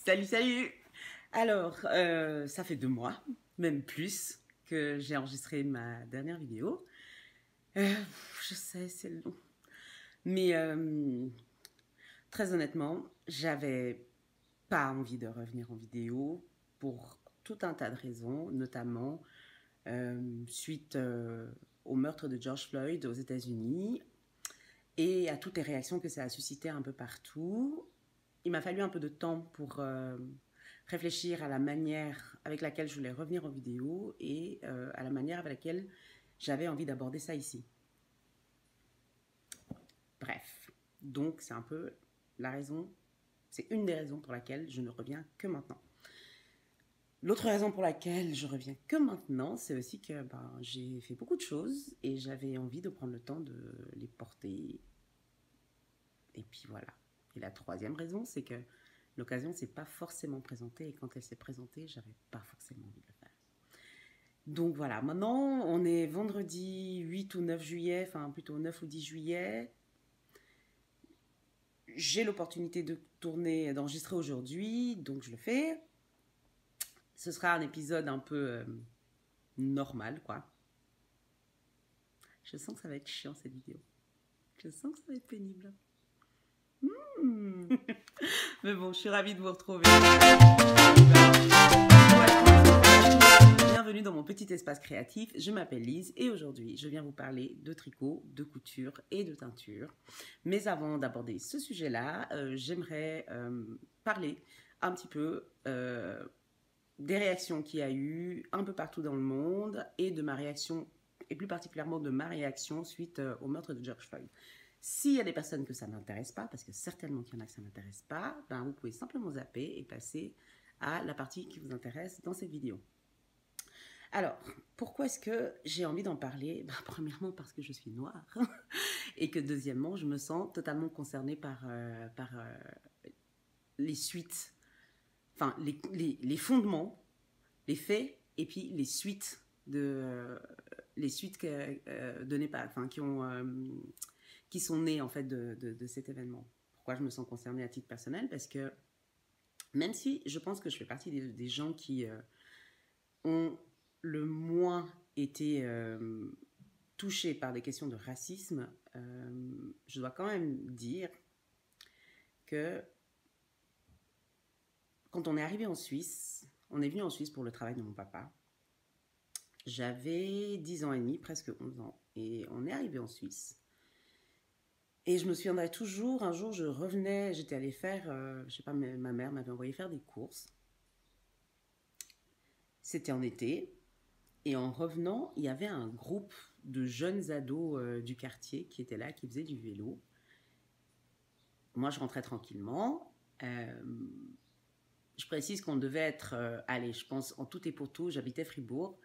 Salut, salut. Alors, ça fait 2 mois, même plus, que j'ai enregistré ma dernière vidéo. Euh, je sais, c'est long. Mais très honnêtement, j'avais pas envie de revenir en vidéo pour tout un tas de raisons, notamment suite au meurtre de George Floyd aux États-Unis et à toutes les réactions que ça a suscité un peu partout. Il m'a fallu un peu de temps pour réfléchir à la manière avec laquelle je voulais revenir en vidéo et à la manière avec laquelle j'avais envie d'aborder ça ici. Bref, donc c'est un peu la raison, c'est une des raisons pour laquelle je ne reviens que maintenant. L'autre raison pour laquelle je reviens que maintenant, c'est aussi que j'ai fait beaucoup de choses et j'avais envie de prendre le temps de les porter. Et puis voilà. Et la troisième raison, c'est que l'occasion ne s'est pas forcément présentée et quand elle s'est présentée, j'avais pas forcément envie de le faire. Donc voilà, maintenant on est vendredi 8 ou 9 juillet, enfin plutôt 9 ou 10 juillet. J'ai l'opportunité de tourner, d'enregistrer aujourd'hui, donc je le fais. Ce sera un épisode un peu normal, quoi. Je sens que ça va être chiant cette vidéo. Je sens que ça va être pénible. Mais bon, je suis ravie de vous retrouver. Bienvenue dans mon petit espace créatif, je m'appelle Lise et aujourd'hui je viens vous parler de tricot, de couture et de teinture. Mais avant d'aborder ce sujet-là, j'aimerais parler un petit peu des réactions qu'il y a eu un peu partout dans le monde et de ma réaction, et plus particulièrement de ma réaction suite au meurtre de George Floyd. S'il y a des personnes que ça n'intéresse pas, parce que certainement qu'il y en a que ça n'intéresse pas, vous pouvez simplement zapper et passer à la partie qui vous intéresse dans cette vidéo. Alors, pourquoi est-ce que j'ai envie d'en parler? Premièrement, parce que je suis noire. Et que deuxièmement, je me sens totalement concernée par les suites, enfin, les fondements, les faits, et puis les suites données par, enfin, qui sont nées en fait de cet événement. Pourquoi je me sens concernée à titre personnel? Parce que même si je pense que je fais partie des gens qui ont le moins été touchés par des questions de racisme, je dois quand même dire que quand on est arrivé en Suisse, on est venu en Suisse pour le travail de mon papa. J'avais 10 ans et demi, presque 11 ans, et on est arrivé en Suisse. Et je me souviendrai toujours, un jour je revenais, j'étais allée faire, je sais pas, ma mère m'avait envoyé faire des courses. C'était en été, et en revenant, il y avait un groupe de jeunes ados du quartier qui étaient là, qui faisaient du vélo. Moi, je rentrais tranquillement. Je précise qu'on devait être, allez, je pense, en tout et pour tout, j'habitais Fribourg.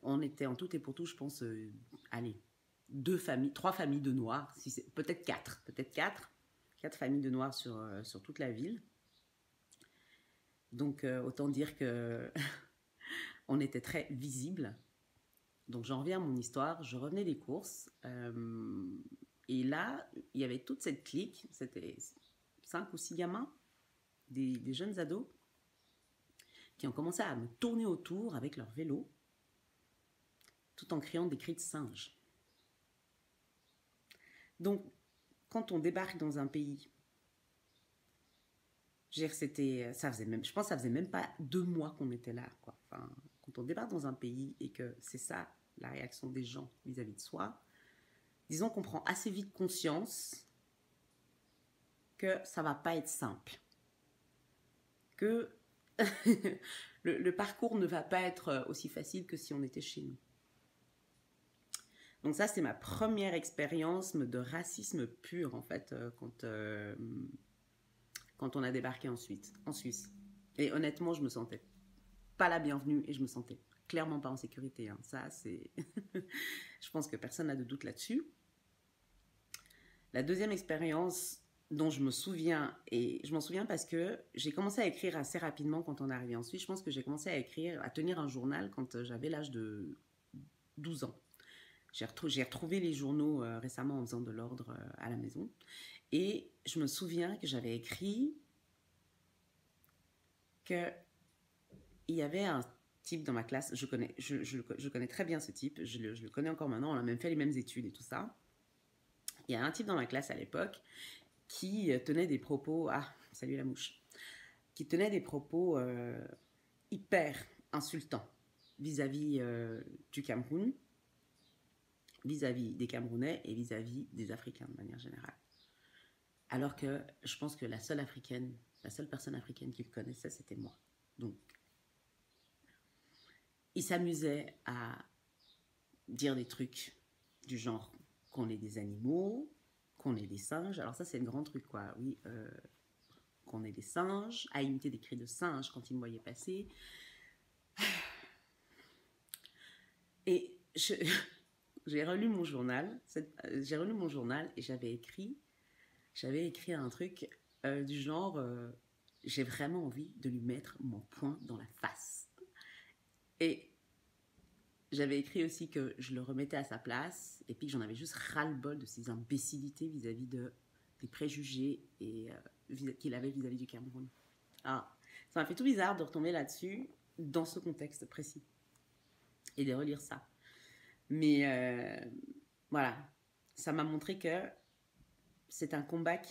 On était en tout et pour tout, je pense, allez, 3 familles de Noirs, peut-être 4 familles de Noirs sur toute la ville. Donc, autant dire que on était très visibles. Donc, j'en reviens à mon histoire. Je revenais des courses. Et là, il y avait toute cette clique. C'était 5 ou 6 gamins, des jeunes ados, qui ont commencé à me tourner autour avec leur vélo, tout en criant des cris de singe. Donc, quand on débarque dans un pays, je pense que ça faisait même pas 2 mois qu'on était là, quoi. Enfin, quand on débarque dans un pays et que c'est ça la réaction des gens vis-à-vis de soi, disons qu'on prend assez vite conscience que ça va pas être simple, que le parcours ne va pas être aussi facile que si on était chez nous. Donc ça, c'est ma première expérience de racisme pur, en fait, quand on a débarqué en Suisse. Et honnêtement, je me sentais pas la bienvenue et je me sentais clairement pas en sécurité. Hein. Ça, c'est... je pense que personne n'a de doute là-dessus. La deuxième expérience dont je me souviens, et je m'en souviens parce que j'ai commencé à écrire assez rapidement quand on est arrivé en Suisse. Je pense que j'ai commencé à tenir un journal quand j'avais l'âge de 12 ans. J'ai retrouvé les journaux récemment en faisant de l'ordre à la maison. Et je me souviens que j'avais écrit qu'il y avait un type dans ma classe, je connais très bien ce type, je le connais encore maintenant, on a même fait les mêmes études et tout ça. Il y a un type dans ma classe à l'époque qui tenait des propos, ah, salut la mouche, qui tenait des propos hyper insultants vis-à-vis du Cameroun, vis-à-vis des Camerounais et vis-à-vis des Africains de manière générale. Alors que je pense que la seule personne africaine qu'il connaissait, c'était moi. Donc, il s'amusait à dire des trucs du genre qu'on est des animaux, qu'on est des singes. Alors ça, c'est le grand truc, quoi. Oui, qu'on est des singes, à imiter des cris de singes quand il me voyait passer. Et j'ai relu mon journal, et j'avais écrit un truc du genre j'ai vraiment envie de lui mettre mon poing dans la face. Et j'avais écrit aussi que je le remettais à sa place et puis que j'en avais juste ras-le-bol de ses imbécilités vis-à-vis des préjugés qu'il avait vis-à-vis du Cameroun. Alors, ça m'a fait tout bizarre de retomber là-dessus dans ce contexte précis et de relire ça. Mais voilà, ça m'a montré que c'est un combat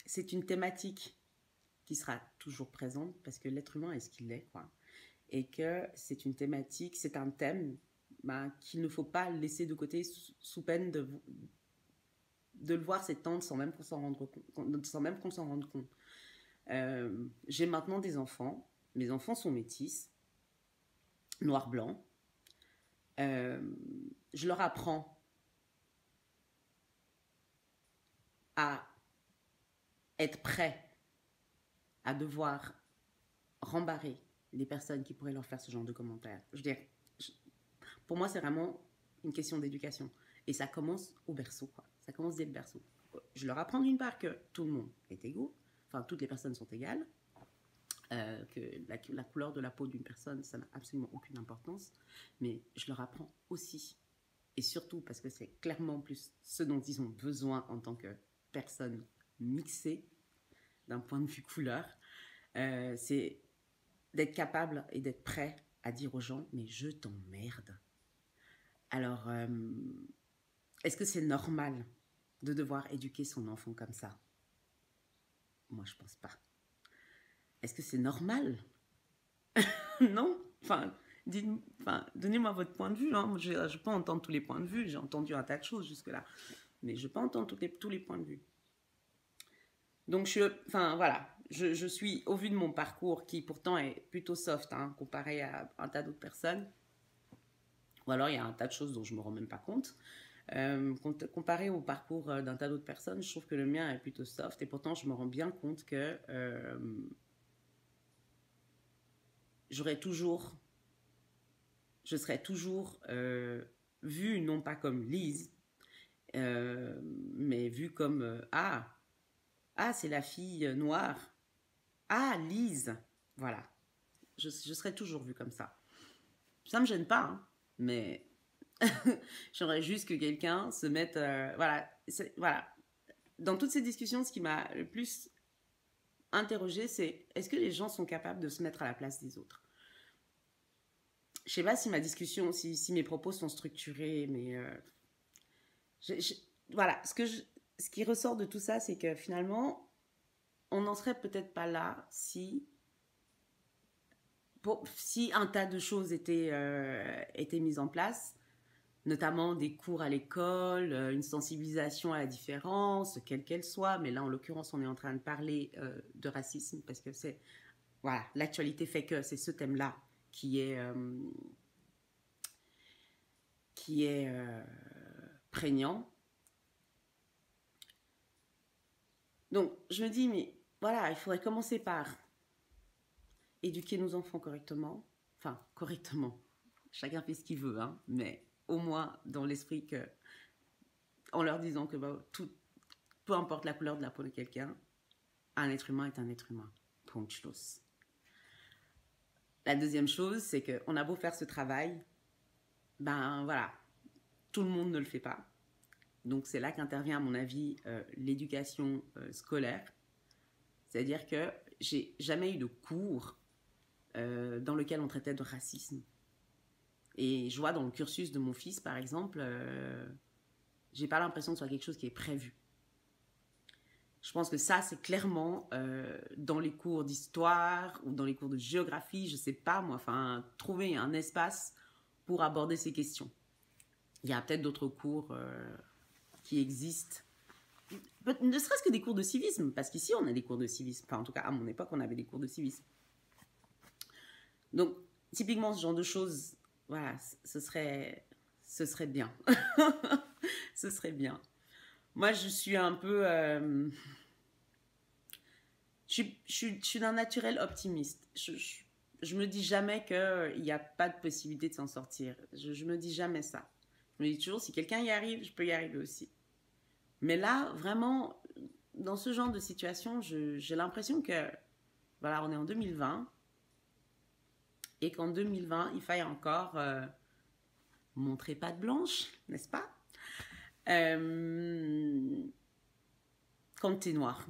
c'est une thématique qui sera toujours présente parce que l'être humain est ce qu'il est, quoi. Et que c'est une thématique, c'est un thème qu'il ne faut pas laisser de côté sous peine de le voir s'étendre sans même qu'on s'en rende compte. J'ai maintenant des enfants. Mes enfants sont métis, noir-blanc. Je leur apprends à être prêt à devoir rembarrer les personnes qui pourraient leur faire ce genre de commentaires. Je veux dire, pour moi, c'est vraiment une question d'éducation. Et ça commence au berceau, quoi. Ça commence dès le berceau. Je leur apprends d'une part que tout le monde est égaux, enfin, toutes les personnes sont égales, que la couleur de la peau d'une personne, ça n'a absolument aucune importance, mais je leur apprends aussi, et surtout parce que c'est clairement plus ce dont ils ont besoin en tant que personnes mixées, d'un point de vue couleur, c'est d'être capable et d'être prêt à dire aux gens, mais je t'emmerde. Alors, est-ce que c'est normal de devoir éduquer son enfant comme ça? Moi, je pense pas. Est-ce que c'est normal? Non. Enfin, donnez-moi votre point de vue. Hein. Je ne peux pas entendre tous les points de vue. J'ai entendu un tas de choses jusque-là. Mais je ne peux pas entendre tous les points de vue. Donc, voilà. Je suis, au vu de mon parcours, qui pourtant est plutôt soft, hein, comparé à un tas d'autres personnes, ou alors il y a un tas de choses dont je ne me rends même pas compte. Comparé au parcours d'un tas d'autres personnes, je trouve que le mien est plutôt soft, et pourtant je me rends bien compte que je serais toujours vue non pas comme Lise, mais vue comme ah, c'est la fille noire, ah, Lise, voilà. Je serais toujours vue comme ça. Ça me gêne pas, hein, mais j'aimerais juste que quelqu'un se mette... voilà. Dans toutes ces discussions, ce qui m'a le plus interrogée, c'est est-ce que les gens sont capables de se mettre à la place des autres? Je sais pas si ma discussion, si mes propos sont structurés, mais... voilà. Ce qui ressort de tout ça, c'est que finalement, on n'en serait peut-être pas là si un tas de choses étaient mises en place, notamment des cours à l'école, une sensibilisation à la différence, quelle qu'elle soit, mais là, en l'occurrence, on est en train de parler de racisme, parce que voilà, l'actualité fait que c'est ce thème-là qui est prégnant. Donc, je me dis, mais voilà, il faudrait commencer par éduquer nos enfants correctement. Enfin, correctement. Chacun fait ce qu'il veut, hein, mais au moins dans l'esprit que, en leur disant que peu importe la couleur de la peau de quelqu'un, un être humain est un être humain. Punchlos. La deuxième chose, c'est qu'on a beau faire ce travail, ben voilà, tout le monde ne le fait pas. Donc c'est là qu'intervient, à mon avis, l'éducation scolaire. C'est-à-dire qu'il j'ai jamais eu de cours dans lequel on traitait de racisme. Et je vois dans le cursus de mon fils, par exemple, j'ai pas l'impression que ce soit quelque chose qui est prévu. Je pense que ça, c'est clairement dans les cours d'histoire ou dans les cours de géographie, je sais pas moi, enfin, trouver un espace pour aborder ces questions. Il y a peut-être d'autres cours qui existent. Ne serait-ce que des cours de civisme, parce qu'ici, on a des cours de civisme. Enfin, en tout cas, à mon époque, on avait des cours de civisme. Donc, typiquement, ce genre de choses, voilà, ce serait bien. Ce serait bien. Moi, je suis un peu... je suis d'un naturel optimiste. Je me dis jamais qu'il n'y a pas de possibilité de s'en sortir. Je me dis jamais ça. Je me dis toujours, si quelqu'un y arrive, je peux y arriver aussi. Mais là, vraiment, dans ce genre de situation, j'ai l'impression que, voilà, on est en 2020, et qu'en 2020, il faille encore montrer patte blanche, n'est-ce pas? Quand t'es noir.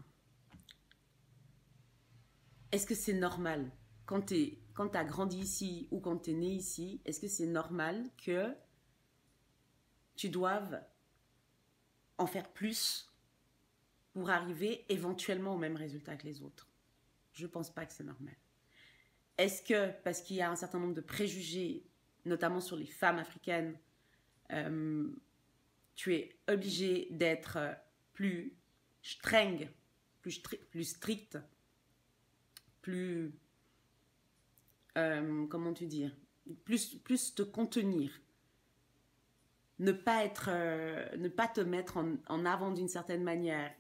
Est-ce que c'est normal, quand t'as grandi ici ou quand t'es né ici, est-ce que c'est normal que tu doives en faire plus pour arriver éventuellement au même résultat que les autres? Je pense pas que c'est normal. Est-ce que, parce qu'il y a un certain nombre de préjugés, notamment sur les femmes africaines, tu es obligé d'être plus streng, plus strict, plus, comment tu dis, plus te contenir, ne pas te mettre en avant d'une certaine manière.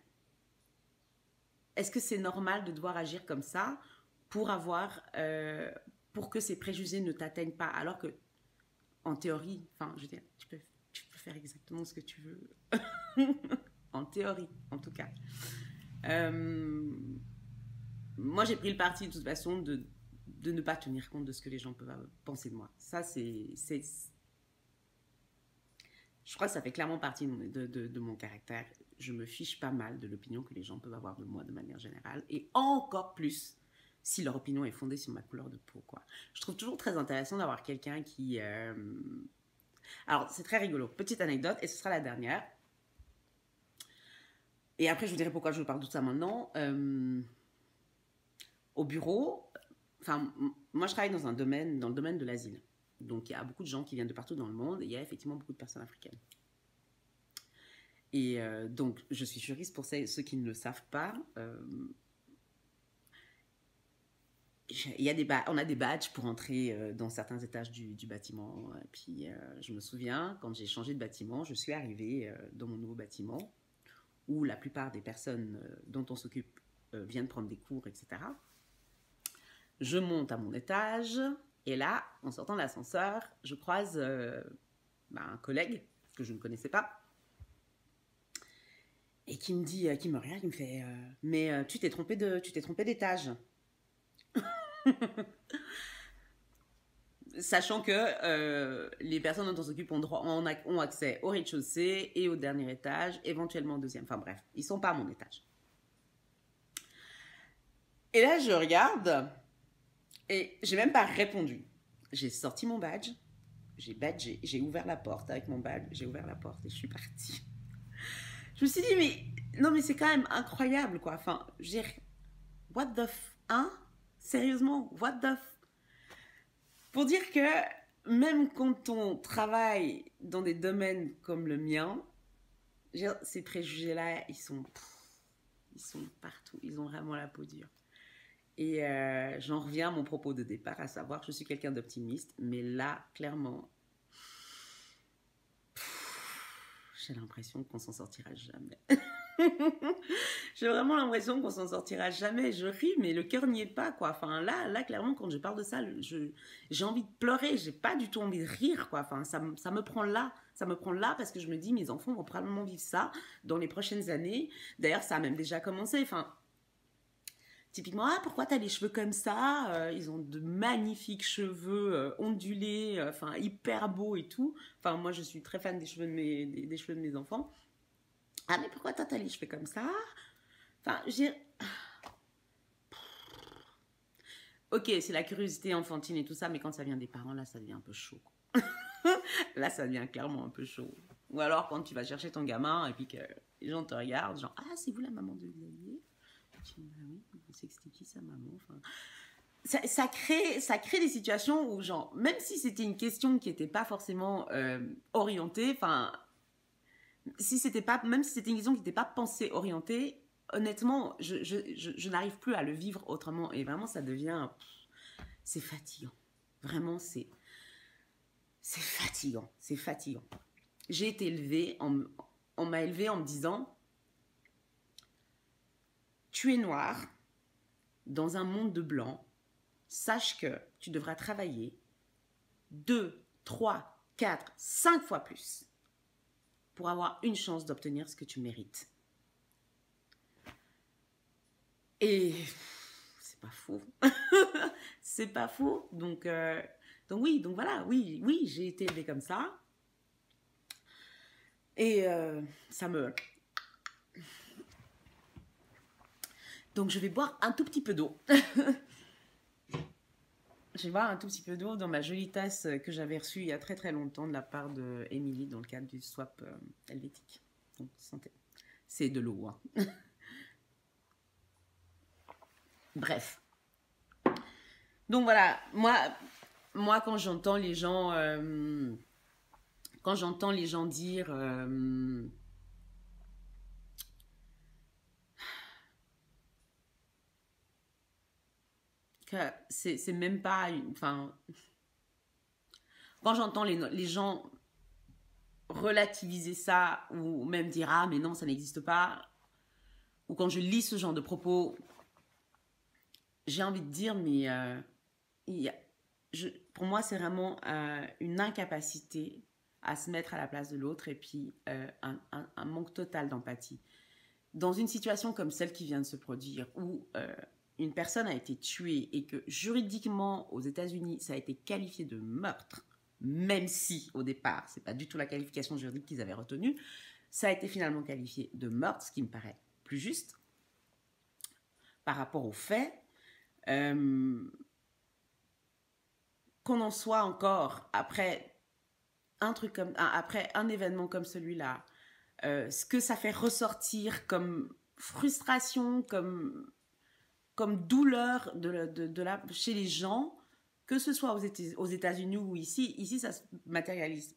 Est-ce que c'est normal de devoir agir comme ça pour que ces préjugés ne t'atteignent pas, alors que en théorie, enfin, je veux dire, tu peux faire exactement ce que tu veux. En théorie, en tout cas. Moi, j'ai pris le parti, de toute façon, de ne pas tenir compte de ce que les gens peuvent penser de moi. Ça, je crois que ça fait clairement partie de mon caractère. Je me fiche pas mal de l'opinion que les gens peuvent avoir de moi de manière générale. Et encore plus si leur opinion est fondée sur ma couleur de peau, quoi. Je trouve toujours très intéressant d'avoir quelqu'un qui... Alors, c'est très rigolo. Petite anecdote, et ce sera la dernière. Et après, je vous dirai pourquoi je vous parle de tout ça maintenant. Au bureau, enfin, moi, je travaille dans le domaine de l'asile. Donc, il y a beaucoup de gens qui viennent de partout dans le monde, et il y a effectivement beaucoup de personnes africaines. Et donc, je suis juriste pour ceux qui ne le savent pas. On a des badges pour entrer dans certains étages du bâtiment. Et puis, je me souviens, quand j'ai changé de bâtiment, je suis arrivée dans mon nouveau bâtiment, où la plupart des personnes dont on s'occupe viennent prendre des cours, etc. Je monte à mon étage, et là, en sortant de l'ascenseur, je croise un collègue que je ne connaissais pas, et qui me regarde, qui me fait mais tu t'es trompé d'étage. Sachant que les personnes dont on s'occupe ont accès au rez-de-chaussée et au dernier étage, éventuellement au deuxième. Enfin bref, ils sont pas à mon étage. Et là, je regarde et j'ai même pas répondu. J'ai sorti mon badge, j'ai badgé, j'ai ouvert la porte avec mon badge, j'ai ouvert la porte et je suis partie. Je me suis dit, mais c'est quand même incroyable, quoi. Enfin, j'ai... What the f... Hein? Sérieusement, what the f... Pour dire que même quand on travaille dans des domaines comme le mien, ces préjugés-là, ils sont partout. Ils ont vraiment la peau dure. Et j'en reviens à mon propos de départ, à savoir que je suis quelqu'un d'optimiste, mais là, clairement, j'ai l'impression qu'on s'en sortira jamais. J'ai vraiment l'impression qu'on s'en sortira jamais. Je ris, mais le cœur n'y est pas, quoi. Enfin, là, clairement, quand je parle de ça, j'ai envie de pleurer. J'ai pas du tout envie de rire, quoi. Enfin, ça me prend là. Ça me prend là parce que je me dis, mes enfants vont probablement vivre ça dans les prochaines années. D'ailleurs, ça a même déjà commencé. Enfin, typiquement, pourquoi t'as les cheveux comme ça? Ils ont de magnifiques cheveux ondulés, enfin, hyper beaux et tout. Enfin, moi, je suis très fan des cheveux des cheveux de mes enfants. Ah, mais pourquoi toi, t'as les cheveux comme ça? Enfin, Ok, c'est la curiosité enfantine et tout ça, mais quand ça vient des parents, là, ça devient un peu chaud. Là, ça devient clairement un peu chaud. Ou alors quand tu vas chercher ton gamin et puis que les gens te regardent, genre, ah, c'est vous la maman de Xavier? Tu dis, bah oui, c'est que c'était qui sa maman? Enfin, ça crée des situations où, genre, même si c'était une question qui n'était pas forcément orientée, enfin, si c'était pas, même si c'était une question qui n'était pas pensée, orientée, honnêtement, je n'arrive plus à le vivre autrement. Et vraiment, ça devient, c'est fatigant. Vraiment, c'est fatigant. C'est fatigant. J'ai été élevée, on m'a élevée en me disant, tu es noir dans un monde de blancs, sache que tu devras travailler 2, 3, 4, 5 fois plus pour avoir une chance d'obtenir ce que tu mérites. Et c'est pas faux. C'est pas faux. Donc oui, donc voilà, oui, j'ai été élevée comme ça. Et ça me... Donc je vais boire un tout petit peu d'eau. Je vais boire un tout petit peu d'eau dans ma jolie tasse que j'avais reçue il y a très très longtemps de la part de Émilie dans le cadre du swap helvétique. Donc santé. C'est de l'eau, hein. Bref. Donc voilà, moi quand j'entends les gens dire que c'est même pas enfin, quand j'entends les gens relativiser ça ou même dire ah mais non ça n'existe pas, ou quand je lis ce genre de propos, j'ai envie de dire mais pour moi c'est vraiment une incapacité à se mettre à la place de l'autre et puis un manque total d'empathie. Dans une situation comme celle qui vient de se produire, où une personne a été tuée et que juridiquement aux États-Unis ça a été qualifié de meurtre, même si au départ c'est pas du tout la qualification juridique qu'ils avaient retenue, ça a été finalement qualifié de meurtre, ce qui me paraît plus juste par rapport aux faits. Qu'on en soit encore après après un événement comme celui-là, ce que ça fait ressortir comme frustration, comme douleur chez les gens, que ce soit aux États-Unis ou ici ça se matérialise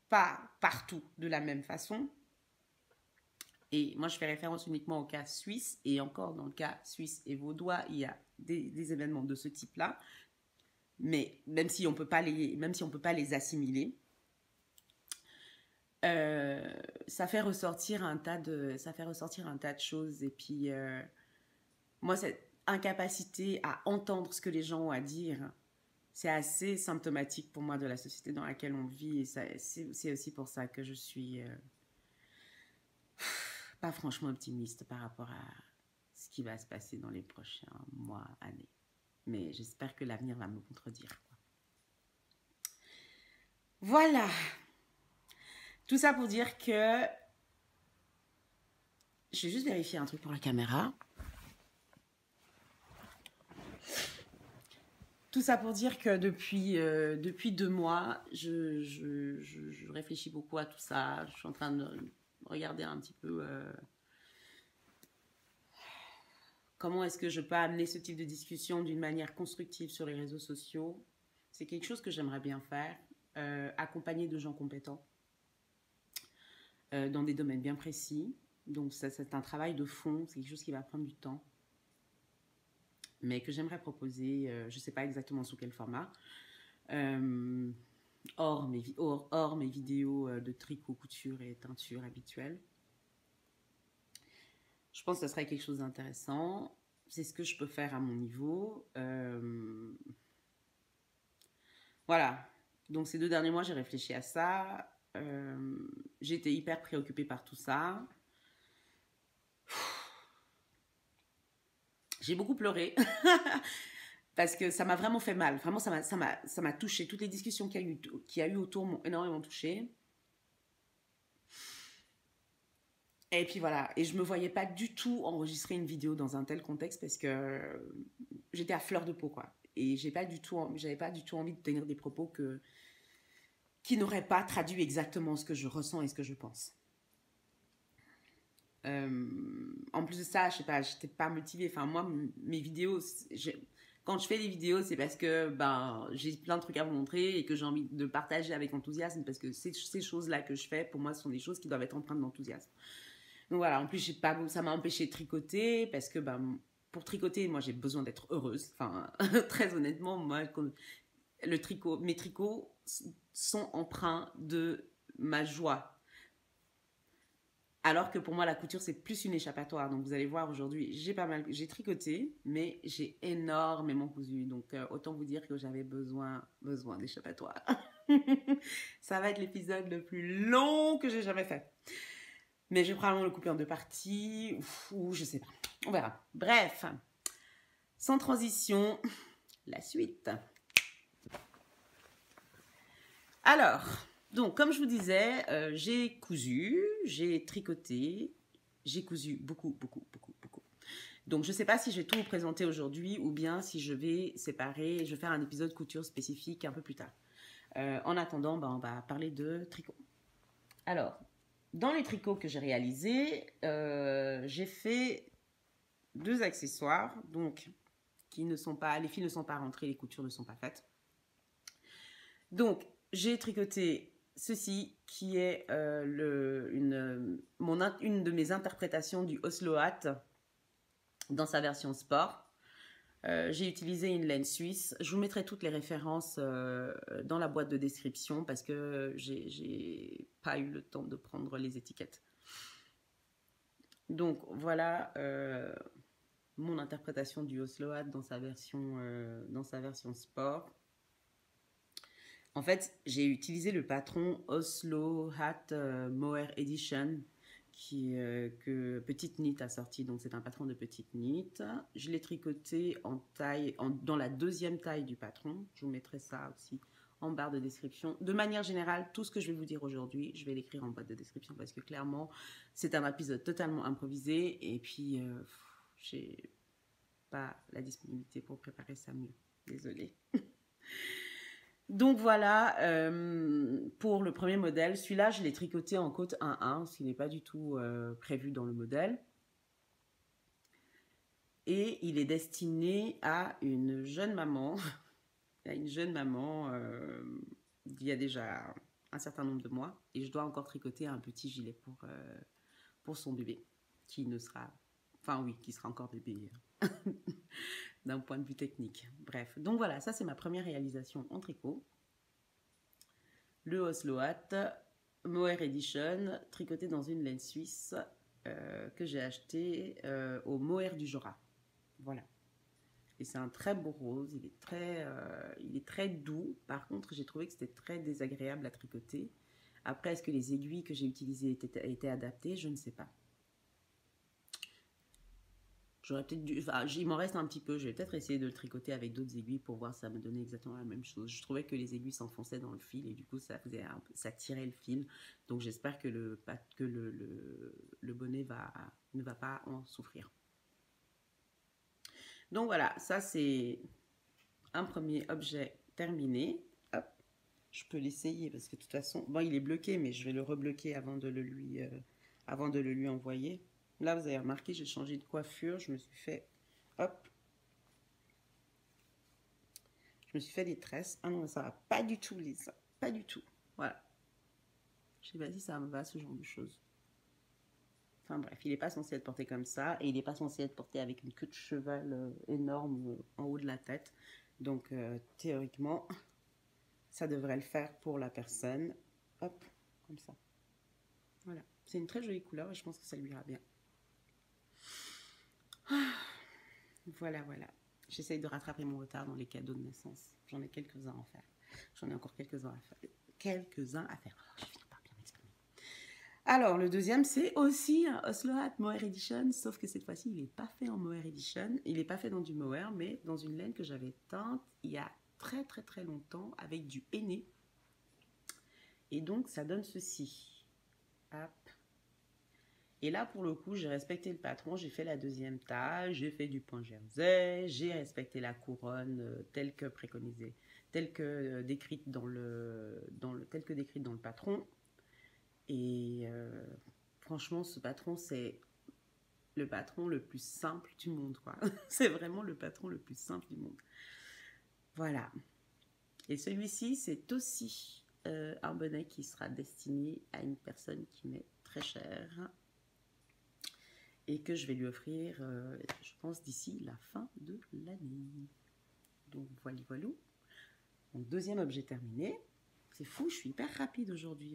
pas partout de la même façon. Et moi, je fais référence uniquement au cas suisse, et encore dans le cas suisse et vaudois, il y a des événements de ce type-là, mais même si on peut pas les assimiler, ça fait ressortir un tas de choses. Et puis moi, cette incapacité à entendre ce que les gens ont à dire, c'est assez symptomatique pour moi de la société dans laquelle on vit. Et c'est aussi pour ça que je suis pas franchement optimiste par rapport à ce qui va se passer dans les prochains mois, années. Mais j'espère que l'avenir va me contredire. Voilà. Tout ça pour dire que... Je vais juste vérifier un truc pour la caméra. Tout ça pour dire que depuis 2 mois, je réfléchis beaucoup à tout ça. Je suis en train de regarder un petit peu comment est-ce que je peux amener ce type de discussion d'une manière constructive sur les réseaux sociaux. C'est quelque chose que j'aimerais bien faire, accompagner de gens compétents dans des domaines bien précis. Donc ça, c'est un travail de fond, c'est quelque chose qui va prendre du temps, mais que j'aimerais proposer, je ne sais pas exactement sous quel format, hors mes vidéos de tricot, couture et teinture habituelles. Je pense que ça serait quelque chose d'intéressant. C'est ce que je peux faire à mon niveau. Voilà. Donc ces 2 derniers mois, j'ai réfléchi à ça. J'ai été hyper préoccupée par tout ça. J'ai beaucoup pleuré parce que ça m'a vraiment fait mal. Vraiment, ça m'a touchée. Toutes les discussions qu'il y a eu autour m'ont énormément touchée. Et puis voilà. Et je me voyais pas du tout enregistrer une vidéo dans un tel contexte parce que j'étais à fleur de peau, quoi. Et j'avais pas du tout envie de tenir des propos qui n'auraient pas traduit exactement ce que je ressens et ce que je pense. En plus de ça, je sais pas, j'étais pas motivée. Enfin, moi, mes vidéos, quand je fais des vidéos, c'est parce que ben, j'ai plein de trucs à vous montrer et que j'ai envie de partager avec enthousiasme, parce que ces choses-là que je fais, pour moi, ce sont des choses qui doivent être empreintes d'enthousiasme. Donc voilà, en plus, ça m'a empêché de tricoter, parce que ben, pour tricoter, moi, j'ai besoin d'être heureuse. Enfin, très honnêtement, moi, mes tricots sont empreints de ma joie. Alors que pour moi, la couture, c'est plus une échappatoire. Donc, vous allez voir, aujourd'hui, j'ai tricoté, mais j'ai énormément cousu. Donc, autant vous dire que j'avais besoin d'échappatoire. Ça va être l'épisode le plus long que j'ai jamais fait. Mais je vais probablement le couper en 2 parties, ou je sais pas. On verra. Bref, sans transition, la suite. Alors, donc, comme je vous disais, j'ai cousu, j'ai tricoté, j'ai cousu beaucoup. Donc, je ne sais pas si je vais tout vous présenter aujourd'hui ou bien si je vais séparer, je vais faire un épisode couture spécifique un peu plus tard. En attendant, ben, on va parler de tricot. Alors, dans les tricots que j'ai réalisés, j'ai fait 2 accessoires, donc les fils ne sont pas rentrés, les coutures ne sont pas faites. Donc, j'ai tricoté ceci qui est une de mes interprétations du Oslo Hat dans sa version sport. J'ai utilisé une laine suisse. Je vous mettrai toutes les références dans la boîte de description parce que j'ai pas eu le temps de prendre les étiquettes. Donc voilà mon interprétation du Oslo Hat dans sa version sport. En fait, j'ai utilisé le patron Oslo Hat Mohair Edition que Petite Knit a sorti. Donc, c'est un patron de Petite Knit. Je l'ai tricoté dans la 2e taille du patron. Je vous mettrai ça aussi en barre de description. De manière générale, tout ce que je vais vous dire aujourd'hui, je vais l'écrire en boîte de description parce que clairement, c'est un épisode totalement improvisé. Et puis, j'ai pas la disponibilité pour préparer ça mieux. Désolée. Donc voilà, pour le premier modèle, celui-là, je l'ai tricoté en côte 1-1, ce qui n'est pas du tout prévu dans le modèle. Et il est destiné à une jeune maman, il y a déjà un certain nombre de mois. Et je dois encore tricoter un petit gilet pour son bébé, qui sera encore bébé d'un point de vue technique. Bref, donc voilà, ça c'est ma première réalisation en tricot. Le Oslo Hat Mohair Edition, tricoté dans une laine suisse que j'ai acheté au Mohair du Jura. Voilà. Et c'est un très beau rose, il est très doux. Par contre, j'ai trouvé que c'était très désagréable à tricoter. Après, est-ce que les aiguilles que j'ai utilisées étaient adaptées? Je ne sais pas. J'aurais peut-être dû, enfin, il m'en reste un petit peu, je vais peut-être essayer de le tricoter avec d'autres aiguilles pour voir si ça me donnait exactement la même chose. Je trouvais que les aiguilles s'enfonçaient dans le fil et du coup ça tirait le fil. Donc j'espère que le bonnet ne va pas en souffrir. Donc voilà, ça c'est un premier objet terminé. Hop, je peux l'essayer parce que de toute façon, bon il est bloqué mais je vais le rebloquer avant de le lui envoyer. Là, vous avez remarqué, j'ai changé de coiffure. Je me suis fait... Hop. Je me suis fait des tresses. Ah non, ça va pas du tout, Lisa. Pas du tout. Voilà. Je sais pas si ça me va, ce genre de choses. Enfin bref, il n'est pas censé être porté comme ça. Et il n'est pas censé être porté avec une queue de cheval énorme en haut de la tête. Donc, théoriquement, ça devrait le faire pour la personne. Hop, comme ça. Voilà. C'est une très jolie couleur et je pense que ça lui ira bien. Voilà. J'essaye de rattraper mon retard dans les cadeaux de naissance. J'en ai quelques-uns à faire. J'en ai encore quelques-uns à faire. Je finis par bien m'exprimer. Alors, le deuxième, c'est aussi un Oslo Hat Mohair Edition, sauf que cette fois-ci, il n'est pas fait en Mohair Edition. Il n'est pas fait dans du mohair, mais dans une laine que j'avais teinte il y a très longtemps avec du henné. Et donc, ça donne ceci. Hop. Et là, pour le coup, j'ai respecté le patron, j'ai fait la deuxième taille, j'ai fait du point jersey, j'ai respecté la couronne telle que préconisée, telle que décrite telle que décrite dans le patron. Et franchement, ce patron, c'est le patron le plus simple du monde, quoi. C'est vraiment le patron le plus simple du monde. Voilà. Et celui-ci, c'est aussi un bonnet qui sera destiné à une personne qui m'est très chère et que je vais lui offrir, je pense, d'ici la fin de l'année. Donc, voilà, voilà. Donc, deuxième objet terminé. C'est fou, je suis hyper rapide aujourd'hui.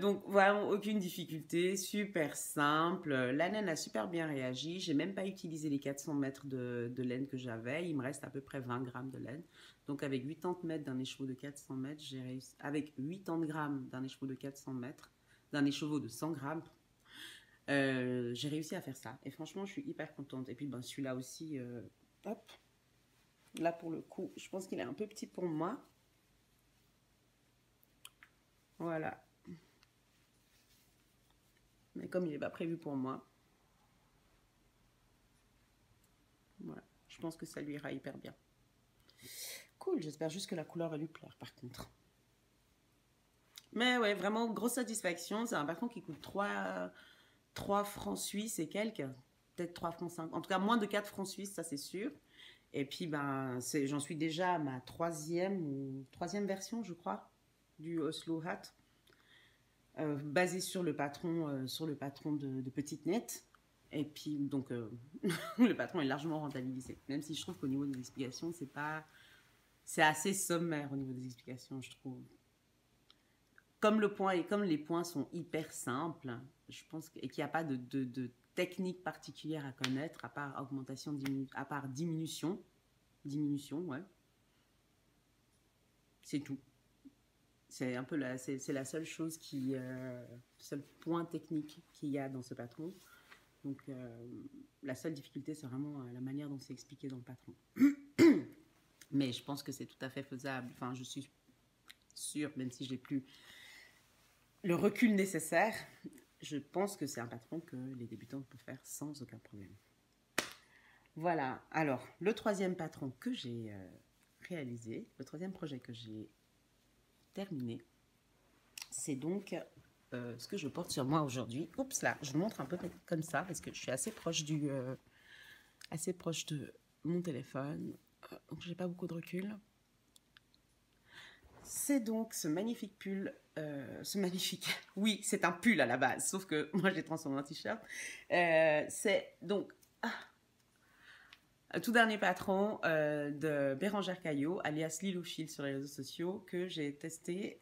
Donc, vraiment, aucune difficulté, super simple. La laine a super bien réagi. J'ai même pas utilisé les 400 mètres de laine que j'avais. Il me reste à peu près 20 grammes de laine. Donc, avec 80 mètres d'un écheveau de 400 mètres, j'ai réussi. Avec 80 grammes d'un écheveau de 400 mètres, d'un écheveau de 100 grammes, j'ai réussi à faire ça. Et franchement, je suis hyper contente. Et puis, ben, celui-là aussi, hop. Là, pour le coup, je pense qu'il est un peu petit pour moi. Voilà. Mais comme il n'est pas prévu pour moi, voilà. Je pense que ça lui ira hyper bien. Cool, j'espère juste que la couleur va lui plaire par contre. Mais ouais, vraiment grosse satisfaction. C'est un patron qui coûte 3 francs suisses et quelques. Peut-être 3 francs 5. En tout cas, moins de 4 francs suisses, ça c'est sûr. Et puis, ben, j'en suis déjà à ma troisième version, je crois, du Oslo Hat. Basé sur le patron de Petite Net. Et puis, donc, le patron est largement rentabilisé. Même si je trouve qu'au niveau des explications, c'est assez sommaire au niveau des explications, je trouve. Comme les points sont hyper simples, je pense et qu'il n'y a pas de technique particulière à connaître, à part augmentation, à part diminution, ouais. C'est tout. C'est un peu c'est la seule chose seul point technique qu'il y a dans ce patron. Donc, la seule difficulté, c'est vraiment la manière dont c'est expliqué dans le patron. Mais je pense que c'est tout à fait faisable. Enfin, je suis sûre, même si je n'ai plus le recul nécessaire, je pense que c'est un patron que les débutants peuvent faire sans aucun problème. Voilà. Alors, le troisième patron que j'ai réalisé, le troisième projet que j'ai terminé, c'est donc ce que je porte sur moi aujourd'hui. Oups là, je vous montre un peu comme ça parce que je suis assez proche de mon téléphone, donc j'ai pas beaucoup de recul. C'est donc ce magnifique pull, oui, c'est un pull à la base, sauf que moi je l'ai transformé en t-shirt. C'est donc un tout dernier patron de Bérangère Caillot, alias Lilophile sur les réseaux sociaux, que j'ai testé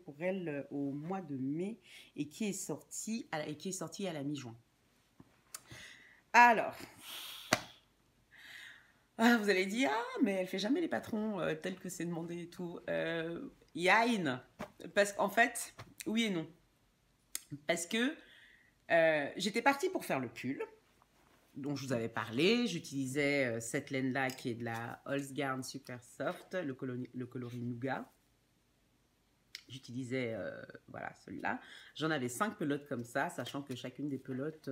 pour elle au mois de mai et qui est sorti à la mi-juin. Alors, vous allez dire, mais elle fait jamais les patrons tels que c'est demandé et tout. Yain, parce qu'en fait, oui et non. Parce que j'étais partie pour faire le pull dont je vous avais parlé. J'utilisais cette laine-là qui est de la Holzgarn Super Soft, le coloris Nougat. J'utilisais voilà, celui-là. J'en avais 5 pelotes comme ça, sachant que chacune des pelotes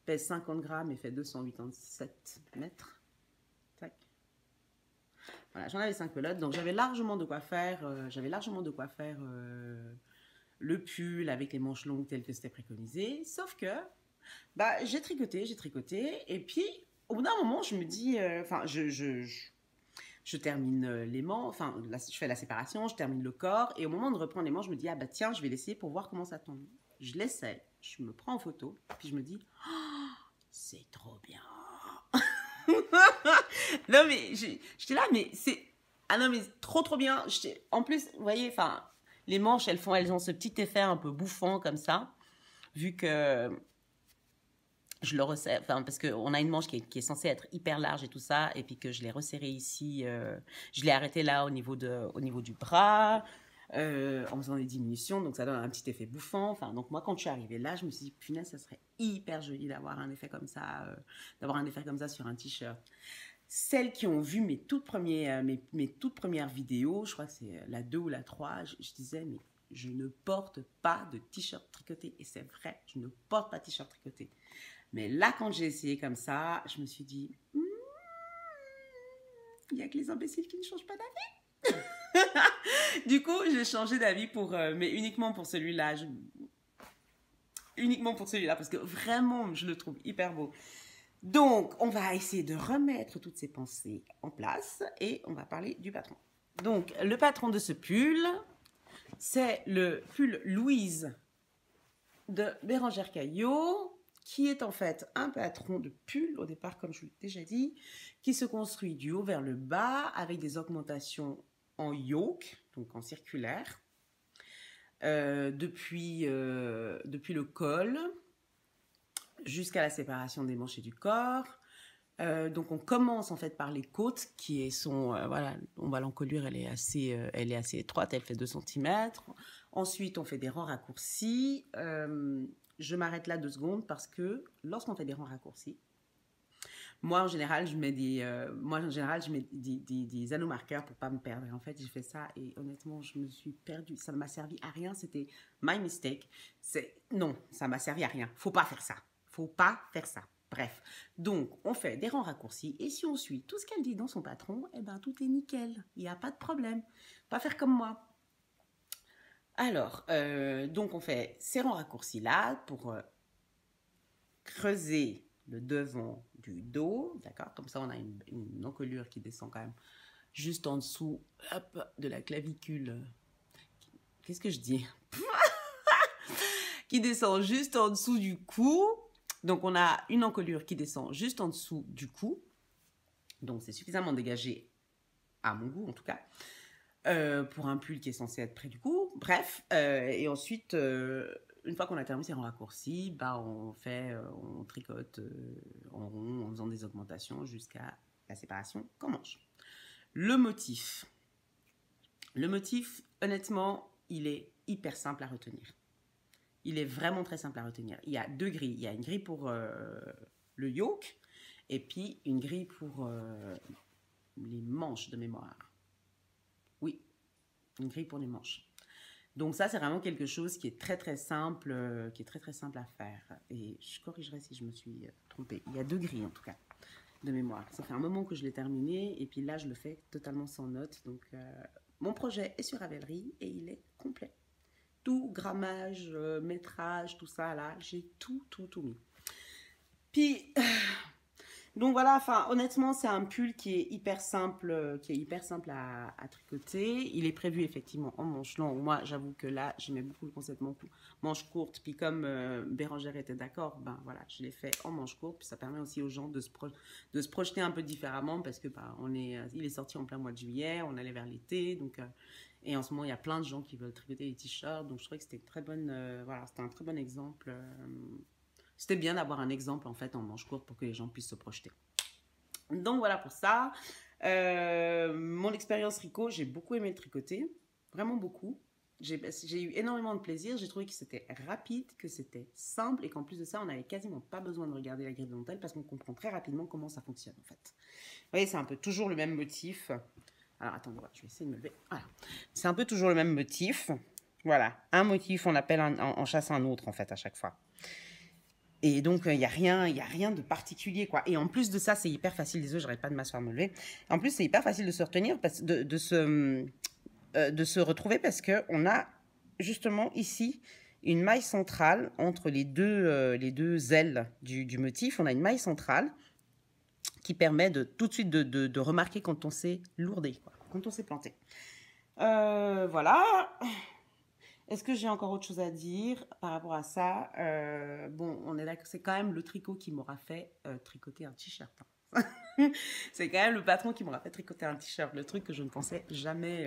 pèse 50 grammes et fait 287 mètres. Tac. Voilà, j'en avais 5 pelotes, donc j'avais largement de quoi faire, le pull avec les manches longues telles que c'était préconisé. Sauf que bah, j'ai tricoté, et puis au bout d'un moment, je me dis, je termine les manches, enfin, je fais la séparation, je termine le corps, et au moment de reprendre les manches, je me dis, ah bah tiens, je vais l'essayer pour voir comment ça tombe. Je l'essaie, je me prends en photo, puis je me dis, oh, c'est trop bien. Non mais j'étais là, mais c'est, ah non mais trop bien. En plus, vous voyez, enfin, les manches, elles ont ce petit effet un peu bouffant comme ça, vu que je le resserre, enfin, parce qu'on a une manche qui est censée être hyper large et tout ça, et puis que je l'ai resserrée ici, je l'ai arrêtée là au niveau du bras, en faisant des diminutions, donc ça donne un petit effet bouffant. Enfin, donc moi, quand je suis arrivée là, je me suis dit, punaise, ça serait hyper joli d'avoir un effet comme ça sur un t-shirt. Celles qui ont vu mes toutes premières vidéos, je crois que c'est la 2 ou la 3, je disais, mais je ne porte pas de t-shirt tricoté. Et c'est vrai, je ne porte pas de t-shirt tricoté. Mais là, quand j'ai essayé comme ça, je me suis dit, il n'y a que les imbéciles qui ne changent pas d'avis. Du coup, j'ai changé d'avis mais uniquement pour celui-là. Uniquement pour celui-là, parce que vraiment, je le trouve hyper beau. Donc, on va essayer de remettre toutes ces pensées en place et on va parler du patron. Donc, le patron de ce pull, c'est le pull Louise de Bérangère Caillot, qui est en fait un patron de pull, au départ, comme je vous l'ai déjà dit, qui se construit du haut vers le bas avec des augmentations en yoke, donc en circulaire, depuis le col jusqu'à la séparation des manches et du corps. Donc on commence en fait par les côtes qui sont, voilà, on voit l'encolure, elle est assez étroite, elle fait 2 cm. Ensuite on fait des rangs raccourcis. Je m'arrête là 2 secondes parce que lorsqu'on fait des rangs raccourcis, moi en général je mets des anneaux marqueurs pour pas me perdre. Et en fait j'ai fait ça et honnêtement je me suis perdue. Ça ne m'a servi à rien, c'était my mistake. Non, ça m'a servi à rien. Faut pas faire ça. Faut pas faire ça. Bref, donc on fait des rangs raccourcis et si on suit tout ce qu'elle dit dans son patron, eh ben tout est nickel, il n'y a pas de problème. Pas faire comme moi. Alors, donc on fait ces rangs raccourcis là pour creuser le devant du dos, d'accord? Comme ça on a une encolure qui descend quand même juste en dessous, hop, de la clavicule. Qu'est-ce que je dis? Qui descend juste en dessous du cou. Donc, on a une encolure qui descend juste en dessous du cou. Donc, c'est suffisamment dégagé, à mon goût en tout cas, pour un pull qui est censé être près du cou. Bref, et ensuite, une fois qu'on a terminé ces rangs raccourcis, bah, on tricote en rond en faisant des augmentations jusqu'à la séparation qu'en manche. Le motif, honnêtement, il est hyper simple à retenir. Il est vraiment très simple à retenir. Il y a 2 grilles. Il y a une grille pour le yoke et puis une grille pour les manches de mémoire. Oui, une grille pour les manches. Donc ça, c'est vraiment quelque chose qui est très très simple, à faire. Et je corrigerai si je me suis trompée. Il y a 2 grilles en tout cas de mémoire. Ça fait un moment que je l'ai terminé et puis là, je le fais totalement sans notes. Donc mon projet est sur Ravelry et il est complet. Tout, grammage, métrage, tout ça, là, j'ai tout mis. Puis, donc voilà, enfin, honnêtement, c'est un pull qui est hyper simple, à tricoter. Il est prévu effectivement en manche longue. Moi, j'avoue que là, j'aimais beaucoup le concept manche courte. Puis comme Bérangère était d'accord, ben voilà, je l'ai fait en manche courte. Puis ça permet aussi aux gens de se projeter un peu différemment parce que il est sorti en plein mois de juillet, on allait vers l'été, donc... Et en ce moment, il y a plein de gens qui veulent tricoter des t-shirts. Donc, je trouvais que c'était c'était un très bon exemple. C'était bien d'avoir un exemple, en fait, en manche courte pour que les gens puissent se projeter. Donc, voilà pour ça. Mon expérience tricot, j'ai beaucoup aimé le tricoter. Vraiment beaucoup. J'ai eu énormément de plaisir. J'ai trouvé que c'était rapide, que c'était simple et qu'en plus de ça, on n'avait quasiment pas besoin de regarder la grille de dentelle parce qu'on comprend très rapidement comment ça fonctionne, en fait. Vous voyez, c'est un peu toujours le même motif. Alors, attendez, je vais essayer de me lever. Voilà. C'est un peu toujours le même motif. Voilà. Un motif, on appelle en chasse un autre, en fait, à chaque fois. Et donc, il n'y a rien de particulier, quoi. Et en plus de ça, c'est hyper facile. Désolé, j'arrête pas de m'asseoir, me lever. En plus, c'est hyper facile de se retenir, de se retrouver parce qu'on a justement ici une maille centrale entre les deux ailes du motif. On a une maille centrale qui permet tout de suite de remarquer quand on s'est lourdé, quoi, quand on s'est planté. Voilà. Est-ce que j'ai encore autre chose à dire par rapport à ça? Bon, on est là que c'est quand même le tricot qui m'aura fait tricoter un t-shirt. Hein. C'est quand même le patron qui m'aura fait tricoter un t-shirt, le truc que je ne pensais jamais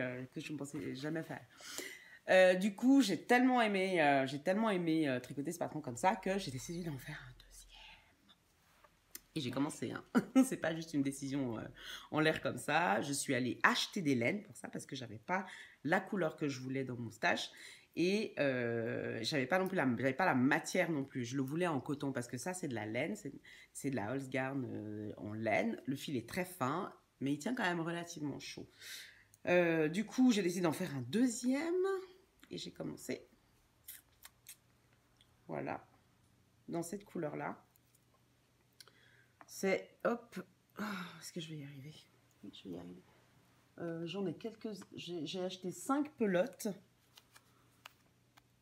faire. Du coup, j'ai tellement aimé tricoter ce patron comme ça que j'ai décidé d'en faire un deuxième. Et j'ai commencé. Hein. C'est pas juste une décision en l'air comme ça. Je suis allée acheter des laines pour ça parce que j'avais pas la couleur que je voulais dans mon stash. Et j'avais pas la matière non plus. Je le voulais en coton parce que ça, c'est de la laine. C'est de la Holzgarn en laine. Le fil est très fin, mais il tient quand même relativement chaud. Du coup, j'ai décidé d'en faire un deuxième. Et j'ai commencé, voilà, dans cette couleur-là. C'est, hop, est-ce que je vais y arriver? Oui, je vais y arriver. J'en ai quelques, j'ai acheté 5 pelotes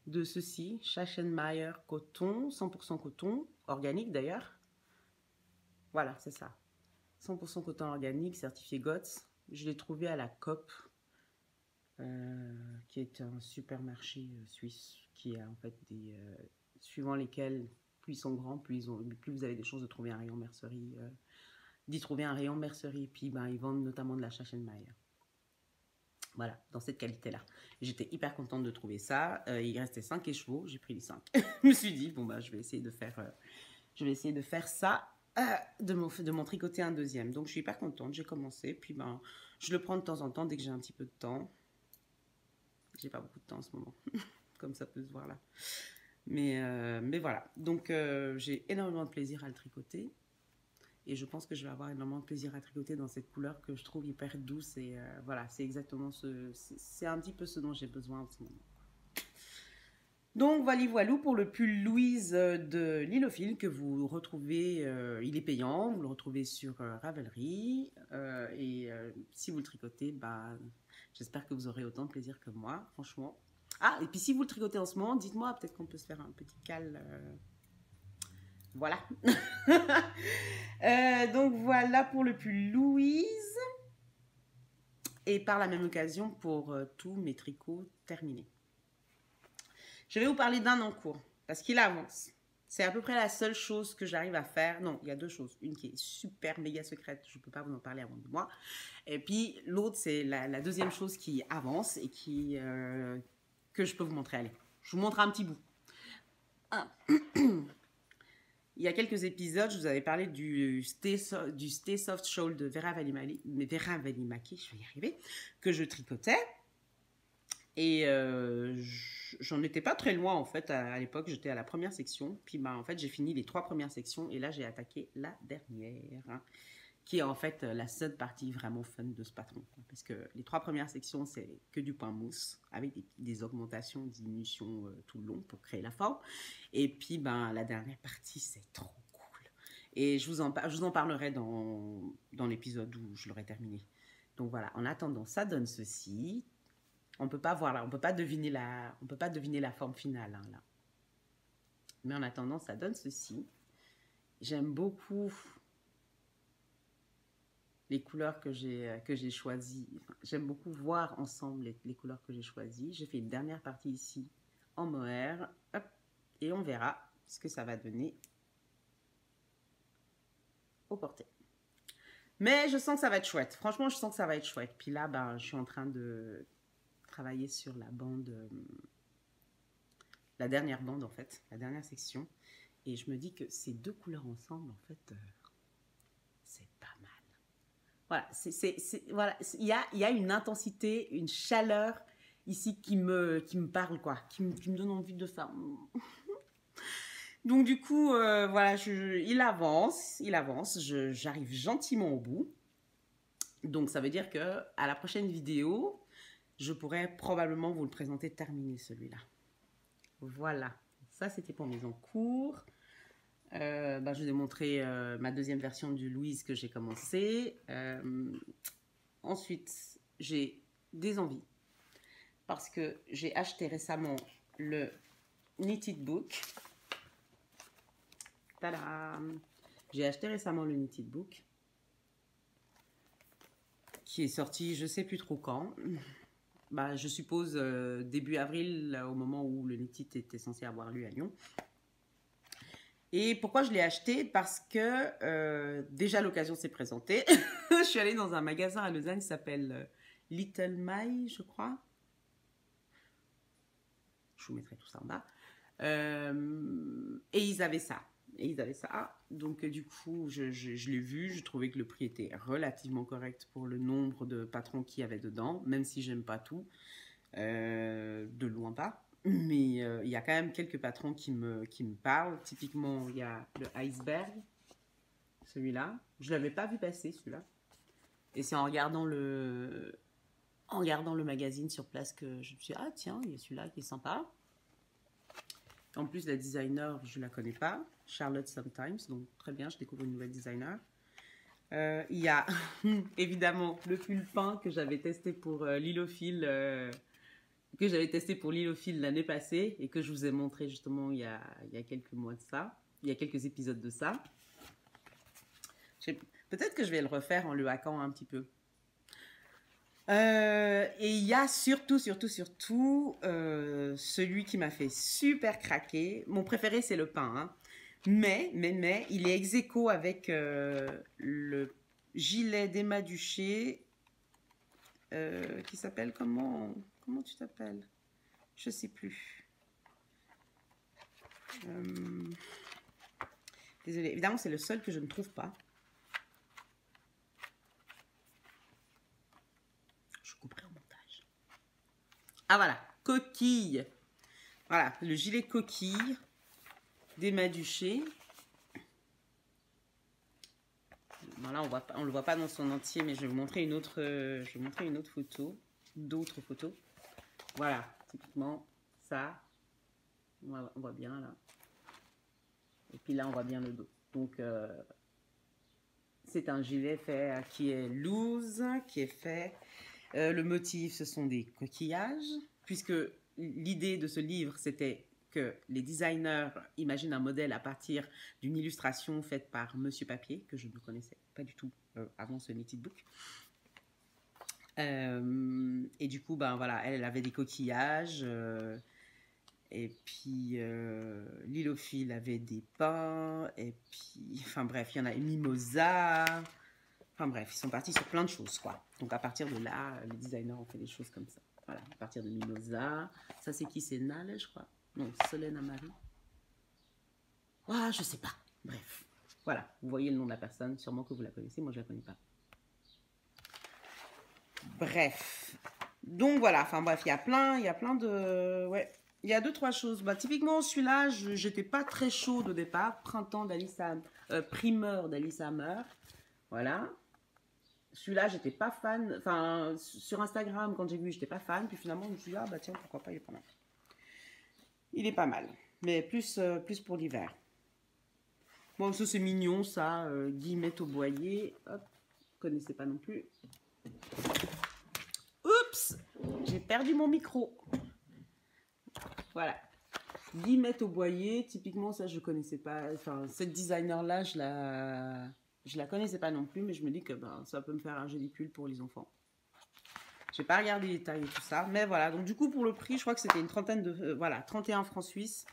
de ceci, Sachsenmeier coton, 100% coton, organique d'ailleurs. Voilà, c'est ça. 100% coton organique, certifié GOTS. Je l'ai trouvé à la Coop, qui est un supermarché suisse, qui a en fait des... suivant lesquels, plus ils sont grands, plus vous avez des chances de trouver un rayon mercerie, d'y trouver un rayon mercerie. Et puis, ben, ils vendent notamment de la Sachsenmeier. Voilà, dans cette qualité-là. J'étais hyper contente de trouver ça. Il restait 5 écheveaux, j'ai pris les 5. Je me suis dit, bon, bah, je vais essayer de faire ça, de m'en tricoter un deuxième. Donc, je suis hyper contente, j'ai commencé. Puis, ben, je le prends de temps en temps dès que j'ai un petit peu de temps. J'ai pas beaucoup de temps en ce moment, comme ça peut se voir là. Mais voilà, donc j'ai énormément de plaisir à le tricoter. Et je pense que je vais avoir énormément de plaisir à tricoter dans cette couleur que je trouve hyper douce. Et voilà, c'est exactement c'est un petit peu ce dont j'ai besoin en ce moment. Donc voilà pour le pull Louise de Lilofil que vous retrouvez, il est payant, vous le retrouvez sur Ravelry. Si vous le tricotez, bah, j'espère que vous aurez autant de plaisir que moi, franchement. Ah, et puis si vous le tricotez en ce moment, dites-moi, peut-être qu'on peut se faire un petit cal. Voilà. Donc voilà pour le pull Louise. Et par la même occasion pour tous mes tricots terminés. Je vais vous parler d'un en cours, parce qu'il avance. C'est à peu près la seule chose que j'arrive à faire. Non, il y a deux choses. Une qui est super méga secrète, je ne peux pas vous en parler avant de moi. Et puis l'autre, c'est la deuxième chose qui avance et que je peux vous montrer. Allez, je vous montre un petit bout. Ah. Il y a quelques épisodes, je vous avais parlé du Stay Soft Shawl de Vera Välimäki, je vais y arriver, que je tricotais. Et j'en étais pas très loin en fait à l'époque, j'étais à la première section. Puis bah, en fait j'ai fini les 3 premières sections et là j'ai attaqué la dernière, hein, qui est en fait la seule partie vraiment fun de ce patron. Parce que les 3 premières sections c'est que du point mousse avec des augmentations, diminutions tout le long pour créer la forme. Et puis ben, la dernière partie c'est trop cool. Et je vous en parlerai dans l'épisode où je l'aurai terminé. Donc voilà, en attendant ça donne ceci. On peut pas voir là, on peut pas deviner la forme finale hein, là. Mais en attendant, ça donne ceci. J'aime beaucoup les couleurs que j'ai choisies. Enfin, j'aime beaucoup voir ensemble les couleurs que j'ai choisies. J'ai fait une dernière partie ici en mohair. Hop, et on verra ce que ça va donner au porté. Mais je sens que ça va être chouette. Franchement, je sens que ça va être chouette. Puis là, ben, je suis en train de travailler sur la bande, la dernière bande en fait, la dernière section. Et je me dis que ces deux couleurs ensemble, en fait, c'est pas mal. Voilà, voilà, il y a une intensité, une chaleur ici qui me parle, quoi, qui me donne envie de faire. Donc du coup, voilà, il avance, j'arrive gentiment au bout. Donc ça veut dire que à la prochaine vidéo, je pourrais probablement vous le présenter terminé celui-là. Voilà, ça c'était pour mes encours. Je vous ai montré ma deuxième version du Louise que j'ai commencé. Ensuite, j'ai des envies parce que j'ai acheté récemment le Knitted Book. Tadam! J'ai acheté récemment le Knitted Book qui est sorti je sais plus trop quand. Bah, je suppose début avril, au moment où le Knitted était censé avoir lieu à Lyon. Et pourquoi je l'ai acheté? Parce que déjà l'occasion s'est présentée. Je suis allée dans un magasin à Lausanne qui s'appelle Little My, je crois. Je vous mettrai tout ça en bas. Et ils avaient ça. Donc du coup, je l'ai vu. Je trouvais que le prix était relativement correct pour le nombre de patrons qu'il y avait dedans. Même si j'aime pas tout. De loin pas. Mais il y a quand même quelques patrons qui me parlent. Typiquement, il y a le Iceberg. Celui-là. Je ne l'avais pas vu passer, celui-là. Et c'est en regardant le en regardant le magazine sur place que je me suis dit, ah tiens, il y a celui-là qui est sympa. En plus, la designer, je ne la connais pas, Charlotte Sometimes, donc très bien, je découvre une nouvelle designer. Il y a évidemment le pull peint que j'avais testé pour Lilophile, l'année passée et que je vous ai montré justement il y a quelques mois de ça, il y a quelques épisodes de ça. Peut-être que je vais le refaire en le hackant un petit peu. Et il y a surtout celui qui m'a fait super craquer. Mon préféré, c'est le pain. Hein. Mais, il est ex aequo avec le gilet d'Emma Duché qui s'appelle comment tu t'appelles? Je sais plus. Désolée, évidemment, c'est le seul que je ne trouve pas. Je couperai au montage. Ah voilà, coquille. Voilà, le gilet coquille d'Emma Duché. Bon, là, on le voit pas dans son entier, mais je vais vous montrer une autre photo, d'autres photos. Voilà, typiquement ça. On voit bien là. Et puis là, on voit bien le dos. Donc, c'est un gilet fait qui est loose, qui est fait. Le motif, ce sont des coquillages, puisque l'idée de ce livre, c'était que les designers imaginent un modèle à partir d'une illustration faite par Monsieur Papier, que je ne connaissais pas du tout avant ce Knitted Book. Et du coup, ben voilà, elle avait des coquillages. Et puis, Lilophile avait des pins. Et puis, enfin bref, il y en a Mimosa. Enfin bref, ils sont partis sur plein de choses, quoi. Donc, à partir de là, les designers ont fait des choses comme ça. Voilà, à partir de Mimosa. Ça, c'est qui? C'est Nale, je crois. Non, Solène Amari. Ah, je sais pas. Bref. Voilà, vous voyez le nom de la personne. Sûrement que vous la connaissez. Moi, je la connais pas. Bref. Donc, voilà. Enfin, bref, il y a plein de... Ouais. Il y a 2-3 choses. Bah, typiquement, celui-là, j'étais pas très chaude au départ. Primeur d'Alice Hammer. Voilà. Celui-là, j'étais pas fan. Enfin, sur Instagram, quand j'ai vu, j'étais pas fan. Puis finalement, je me suis dit, ah bah tiens, pourquoi pas, il est pas mal. Il est pas mal. Mais plus pour l'hiver. Bon, ça, c'est mignon, ça. Guillemette au boyer. Hop. Vous connaissez pas non plus. Oups! J'ai perdu mon micro. Voilà. Guillemette au boyer. Typiquement, ça, je connaissais pas. Enfin, cette designer-là, je la connaissais pas non plus, mais je me dis que ben, ça peut me faire un joli pull pour les enfants. Je n'ai pas regardé les tailles et tout ça, mais voilà. Donc du coup, pour le prix, je crois que c'était une trentaine de... voilà, 31 francs suisses.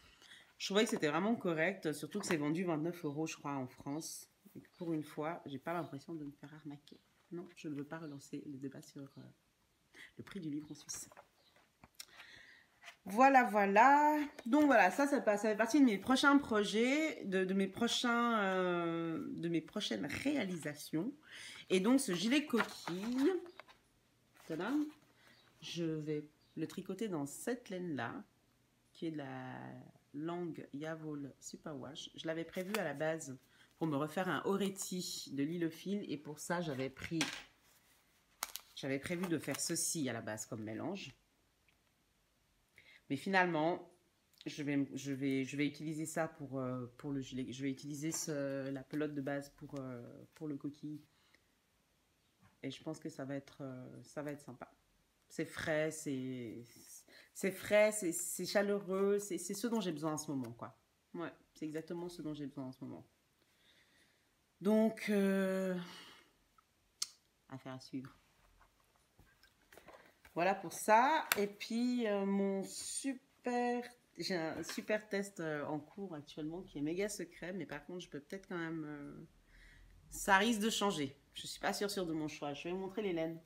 Je trouvais que c'était vraiment correct, surtout que c'est vendu 29 €, je crois, en France. Et que pour une fois, j'ai pas l'impression de me faire arnaquer. Non, je ne veux pas relancer le débat sur le prix du livre en Suisse. Voilà, voilà. Donc voilà, ça fait partie de mes prochains projets, de mes prochaines réalisations. Et donc ce gilet coquille, tadam, je vais le tricoter dans cette laine-là, qui est de la Lang Yavol Superwash. Je l'avais prévu à la base pour me refaire un Oretti de Lilophile. Et pour ça, j'avais prévu de faire ceci à la base comme mélange. Mais finalement, je vais utiliser ça pour le gilet. Je vais utiliser la pelote de base pour le coquille. Et je pense que ça va être sympa. C'est frais, c'est chaleureux, c'est ce dont j'ai besoin en ce moment, quoi. Ouais, c'est exactement ce dont j'ai besoin en ce moment. Donc, affaire à suivre. Voilà pour ça. Et puis, j'ai un super test en cours actuellement qui est méga secret, mais par contre, je peux peut-être quand même... ça risque de changer. Je ne suis pas sûre de mon choix. Je vais vous montrer les laines.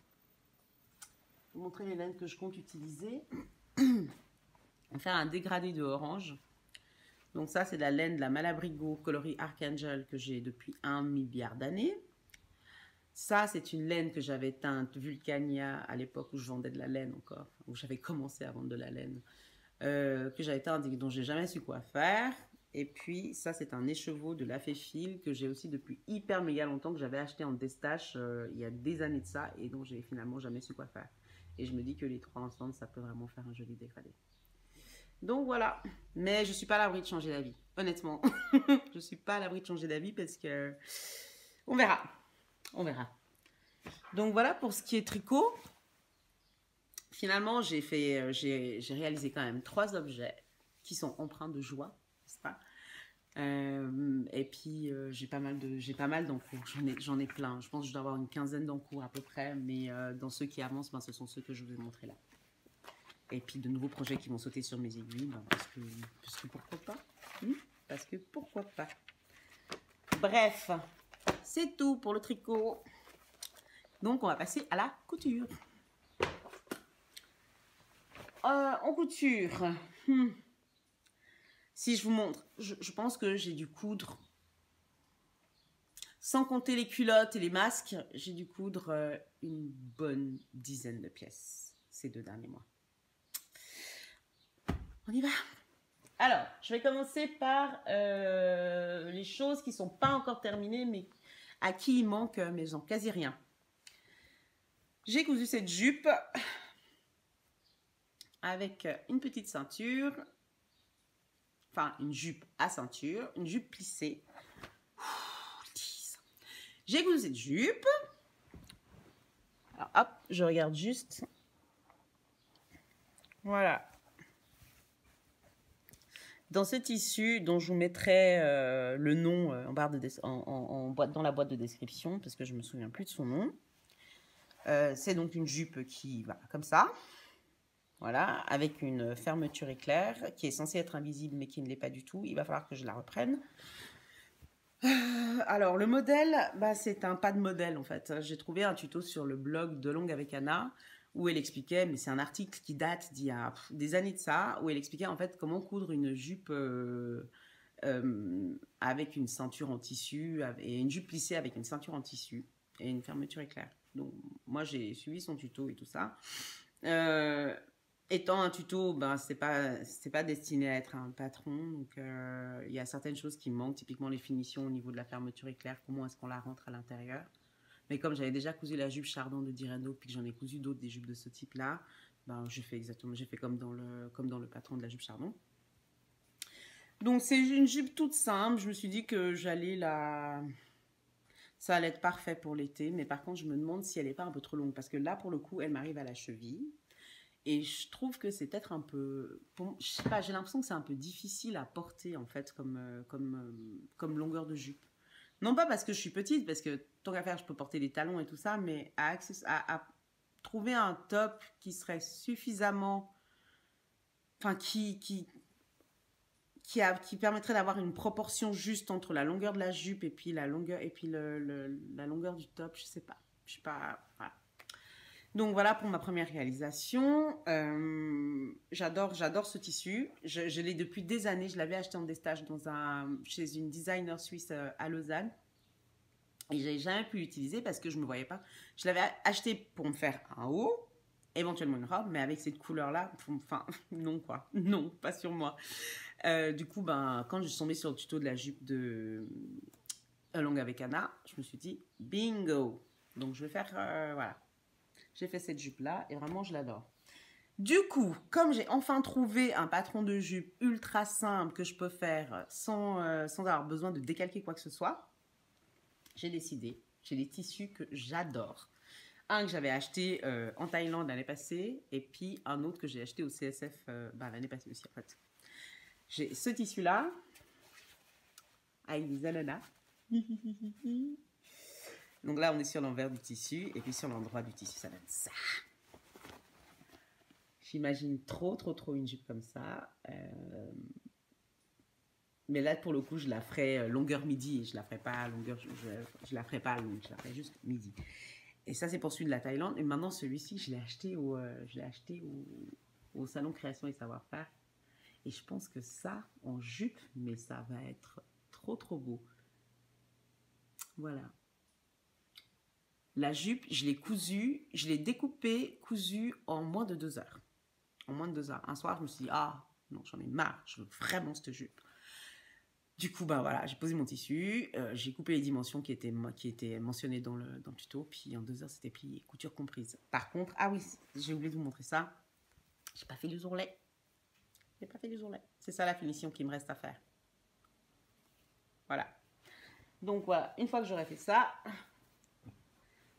Je vais vous montrer les laines que je compte utiliser. On va faire un dégradé de orange. Donc ça, c'est de la laine de la Malabrigo coloris Archangel que j'ai depuis 1 milliard d'années. Ça, c'est une laine que j'avais teinte Vulcania à l'époque où je vendais de la laine encore, où j'avais commencé à vendre de la laine, que j'avais teinte et dont j'ai jamais su quoi faire. Et puis, ça, c'est un écheveau de la Féfil que j'ai aussi depuis hyper méga longtemps, que j'avais acheté en destache il y a des années de ça et dont j'ai finalement jamais su quoi faire. Et je me dis que les trois ensemble, ça peut vraiment faire un joli dégradé. Donc voilà. Mais je ne suis pas à l'abri de changer d'avis. Honnêtement. Je ne suis pas à l'abri de changer d'avis parce que... On verra. On verra. Donc voilà pour ce qui est tricot. Finalement, j'ai réalisé quand même 3 objets qui sont empreints de joie, n'est-ce pas? Et puis j'ai pas mal d'encours, j'en ai plein. Je pense que je dois avoir une quinzaine d'encours à peu près, mais dans ceux qui avancent, ben, ce sont ceux que je vous ai montrés là. Et puis de nouveaux projets qui vont sauter sur mes aiguilles, ben, parce que pourquoi pas, parce que pourquoi pas. Bref, c'est tout pour le tricot. Donc on va passer à la couture. En couture, si je vous montre, je pense que j'ai dû coudre, sans compter les culottes et les masques, j'ai dû coudre une bonne dizaine de pièces ces 2 derniers mois. On y va. Alors, je vais commencer par les choses qui ne sont pas encore terminées, mais à qui il manque, mais j'en quasi rien. J'ai cousu cette jupe avec une petite ceinture, enfin une jupe à ceinture, une jupe plissée. J'ai cousu cette jupe. Alors hop, je regarde juste. Voilà. Dans ce tissu dont je vous mettrai le nom dans la boîte de description, parce que je ne me souviens plus de son nom. C'est donc une jupe qui va comme ça. Voilà, avec une fermeture éclair qui est censée être invisible mais qui ne l'est pas du tout. Il va falloir que je la reprenne. Alors, le modèle, bah, c'est un pas de modèle en fait. J'ai trouvé un tuto sur le blog de Longue avec Anna où elle expliquait, mais c'est un article qui date d'il y a des années de ça, où elle expliquait en fait comment coudre une jupe avec une ceinture en tissu et une jupe plissée avec une ceinture en tissu et une fermeture éclair. Donc, moi, j'ai suivi son tuto et tout ça. Étant un tuto, ben, c'est pas destiné à être un patron, donc il y a certaines choses qui me manquent, typiquement les finitions au niveau de la fermeture éclair, comment est-ce qu'on la rentre à l'intérieur. Mais comme j'avais déjà cousu la jupe Chardon de Direndo, puis que j'en ai cousu d'autres des jupes de ce type-là, ben, j'ai fait comme dans le patron de la jupe Chardon. Donc c'est une jupe toute simple, je me suis dit que ça allait être parfait pour l'été, mais par contre je me demande si elle n'est pas un peu trop longue, parce que là pour le coup elle m'arrive à la cheville. Et je trouve que c'est peut-être un peu... je sais pas, j'ai l'impression que c'est un peu difficile à porter, en fait, comme longueur de jupe. Non pas parce que je suis petite, parce que tant qu'à faire, je peux porter des talons et tout ça, mais à trouver un top qui serait suffisamment... Enfin, qui permettrait d'avoir une proportion juste entre la longueur de la jupe et puis la longueur du top, je sais pas. Je sais pas... Voilà. Donc voilà pour ma première réalisation. J'adore ce tissu. Je l'ai depuis des années. Je l'avais acheté en destage chez une designer suisse à Lausanne. Et je n'avais jamais pu l'utiliser parce que je ne me voyais pas. Je l'avais acheté pour me faire un haut, éventuellement une robe, mais avec cette couleur-là, enfin, non quoi. Non, pas sur moi. Du coup, ben, quand je suis tombée sur le tuto de la jupe de Longue avec Anna, je me suis dit, bingo. Donc je vais faire, voilà. J'ai fait cette jupe-là et vraiment, je l'adore. Du coup, comme j'ai enfin trouvé un patron de jupe ultra simple que je peux faire sans avoir besoin de décalquer quoi que ce soit, j'ai décidé, j'ai des tissus que j'adore. Un que j'avais acheté en Thaïlande l'année passée et puis un autre que j'ai acheté au CSF l'année passée aussi en fait. J'ai ce tissu-là avec des ananas. Donc là, on est sur l'envers du tissu et puis sur l'endroit du tissu, ça donne ça. J'imagine trop une jupe comme ça. Mais là, pour le coup, je la ferai longueur midi et je la ferai pas longueur, je la ferai pas longue, je la ferai juste midi. Et ça, c'est pour celui de la Thaïlande. Et maintenant, celui-ci, je l'ai acheté au salon Création et Savoir-Faire. Et je pense que ça, en jupe, mais ça va être trop beau. Voilà. La jupe, je l'ai découpée, cousue en moins de 2 heures. En moins de 2 heures. Un soir, je me suis dit, ah, non, j'en ai marre, je veux vraiment cette jupe. Du coup, ben voilà, j'ai posé mon tissu, j'ai coupé les dimensions qui étaient mentionnées dans le tuto, puis en 2 heures, c'était plié, couture comprise. Par contre, ah oui, j'ai oublié de vous montrer ça, j'ai pas fait les ourlets. J'ai pas fait les ourlets. C'est ça la finition qui me reste à faire. Voilà. Donc voilà, une fois que j'aurai fait ça,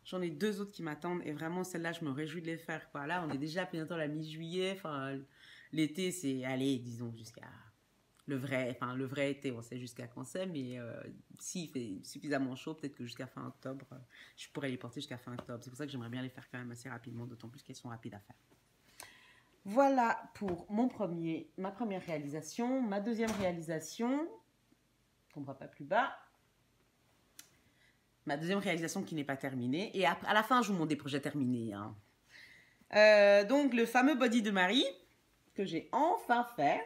j'en ai 2 autres qui m'attendent, et vraiment, celle-là, je me réjouis de les faire, quoi. Là, on est déjà bientôt à la mi-juillet, enfin, l'été, c'est, allez, disons, jusqu'à... le vrai été, on sait jusqu'à quand c'est, mais s'il fait suffisamment chaud, peut-être que jusqu'à fin octobre, je pourrais les porter jusqu'à fin octobre. C'est pour ça que j'aimerais bien les faire quand même assez rapidement, d'autant plus qu'elles sont rapides à faire. Voilà pour ma première réalisation. Ma deuxième réalisation, on ne voit pas plus bas. Ma deuxième réalisation qui n'est pas terminée. Et à la fin, je vous montre des projets terminés. Hein. Donc, le fameux body de Marie, que j'ai enfin fait.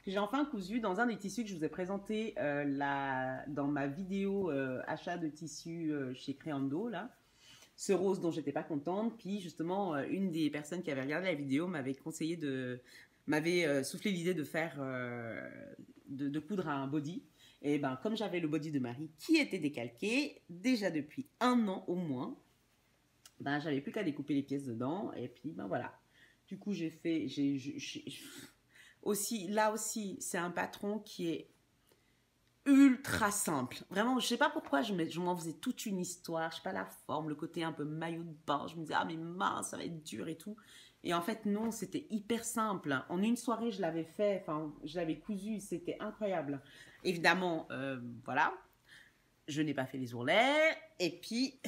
J'ai enfin cousu dans un des tissus que je vous ai présenté dans ma vidéo achat de tissus chez Créando, là. Ce rose dont j'étais pas contente. Puis justement, une des personnes qui avait regardé la vidéo m'avait conseillé m'avait soufflé l'idée de faire, de coudre un body. Et ben, comme j'avais le body de Marie qui était décalqué, déjà depuis 1 an au moins, ben, j'avais plus qu'à découper les pièces dedans. Et puis, ben voilà. Du coup, j'ai fait, là aussi, c'est un patron qui est ultra simple. Vraiment, je sais pas pourquoi je m'en faisais toute une histoire. Je sais pas, la forme, le côté un peu maillot de bain. Je me disais, ah mais mince, ça va être dur et tout. Et en fait, non, c'était hyper simple. En une soirée, je l'avais fait, enfin, je l'avais cousu, c'était incroyable. Évidemment, voilà, je n'ai pas fait les ourlets. Et puis,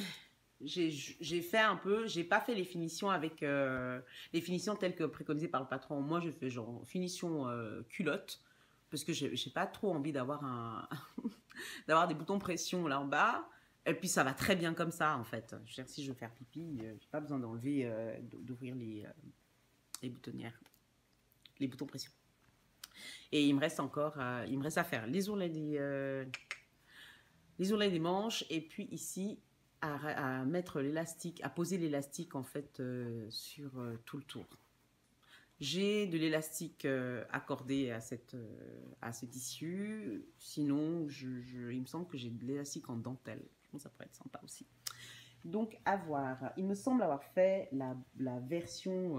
j'ai fait un peu, j'ai pas fait les finitions avec les finitions telles que préconisées par le patron. Moi, je fais genre finition culotte parce que j'ai pas trop envie d'avoir d'avoir des boutons pression là en bas. Et puis ça va très bien comme ça en fait. Je veux dire, si je veux faire pipi, j'ai pas besoin d'enlever, d'ouvrir les boutonnières, les boutons pression. Et il me reste encore, il me reste à faire les ourlets des manches et puis ici à mettre l'élastique, à poser l'élastique en fait sur tout le tour. J'ai de l'élastique accordé à ce tissu. Sinon, il me semble que j'ai de l'élastique en dentelle. Je pense que ça pourrait être sympa aussi. Donc, à voir. Il me semble avoir fait la version...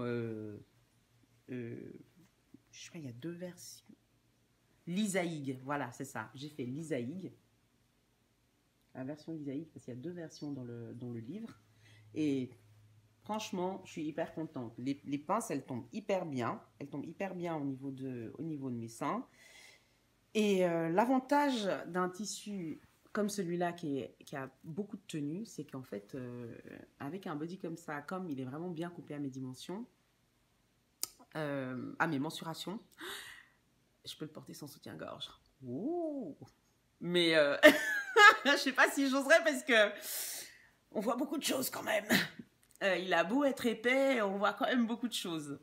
je crois qu'il y a 2 versions. L'Isaïg, voilà, c'est ça. J'ai fait l'Isaïg. La version d'Isaïg, parce qu'il y a 2 versions dans le livre. Et... franchement, je suis hyper contente. Les pinces, elles tombent hyper bien. Elles tombent hyper bien au niveau de mes seins. Et l'avantage d'un tissu comme celui-là qui a beaucoup de tenue, c'est qu'en fait, avec un body comme ça, comme il est vraiment bien coupé à mes dimensions, à mes mensurations, je peux le porter sans soutien-gorge. Ouh. Mais je sais pas si j'oserais parce que on voit beaucoup de choses quand même. Il a beau être épais, on voit quand même beaucoup de choses.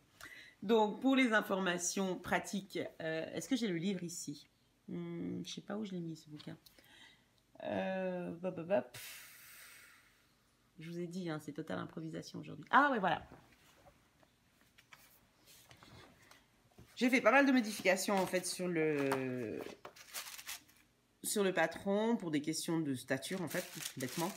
Donc, pour les informations pratiques, est-ce que j'ai le livre ici? Je ne sais pas où je l'ai mis, ce bouquin. Je vous ai dit, hein, c'est totale improvisation aujourd'hui. Ah ouais, voilà. J'ai fait pas mal de modifications, en fait, sur le patron, pour des questions de stature, en fait, bêtement.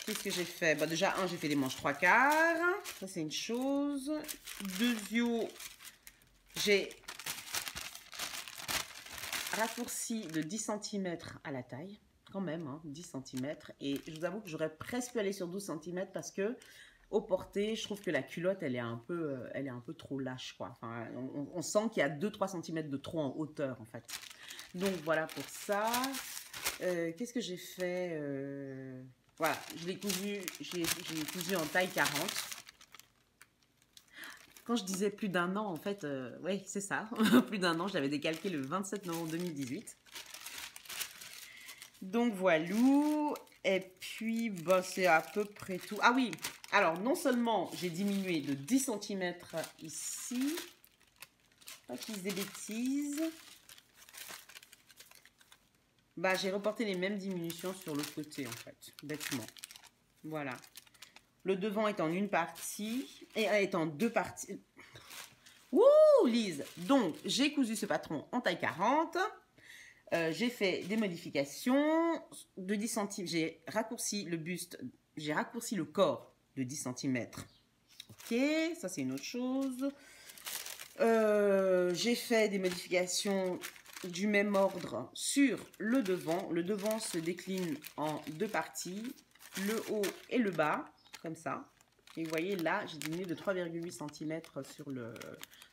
Qu'est-ce que j'ai fait? Bon, déjà, j'ai fait les manches 3/4. Ça, c'est une chose. Deuxièmement, j'ai raccourci de 10 cm à la taille. Quand même, hein, 10 cm. Et je vous avoue que j'aurais presque pu aller sur 12 cm parce que, au porté, je trouve que la culotte, elle est un peu trop lâche, quoi. Enfin, on sent qu'il y a 2-3 cm de trop en hauteur, en fait. Donc, voilà pour ça. Qu'est-ce que j'ai fait? Voilà, j'ai cousu en taille 40. Quand je disais plus d'1 an, en fait, oui, c'est ça. Plus d'1 an, je l'avais décalqué le 27 novembre 2018. Donc, voilà. Et puis, bah, c'est à peu près tout. Ah oui, alors, non seulement j'ai diminué de 10 cm ici. Pas qu'ils aient des bêtises. Bah, j'ai reporté les mêmes diminutions sur l'autre côté, en fait, bêtement. Voilà. Le devant est en une partie, et est en 2 parties. Ouh, Lise. Donc, j'ai cousu ce patron en taille 40. J'ai fait des modifications de 10 cm. J'ai raccourci le buste, j'ai raccourci le corps de 10 cm. Ok, ça c'est une autre chose. J'ai fait des modifications du même ordre sur le devant. Le devant se décline en deux parties, le haut et le bas, comme ça. Et vous voyez là, j'ai diminué de 3,8 cm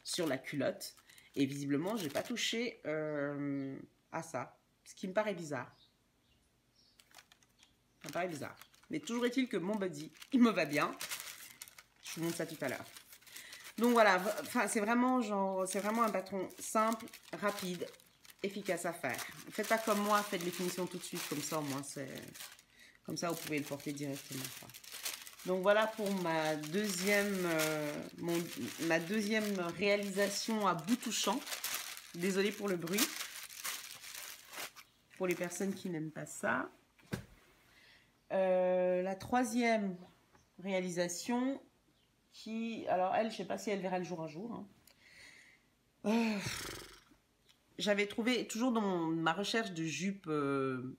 sur la culotte. Et visiblement, je n'ai pas touché à ça, ce qui me paraît bizarre. Ça me paraît bizarre. Mais toujours est-il que mon body, il me va bien. Je vous montre ça tout à l'heure. Donc voilà, enfin, c'est vraiment un patron simple, rapide, efficace à faire. Faites pas comme moi, faites les finitions tout de suite, comme ça au moins c'est... Comme ça vous pouvez le porter directement. Donc voilà pour ma deuxième réalisation à bout touchant. Désolée pour le bruit. Pour les personnes qui n'aiment pas ça. La troisième réalisation qui... Alors elle, je ne sais pas si elle verra le jour un jour. Hein. J'avais trouvé, toujours dans ma recherche de jupe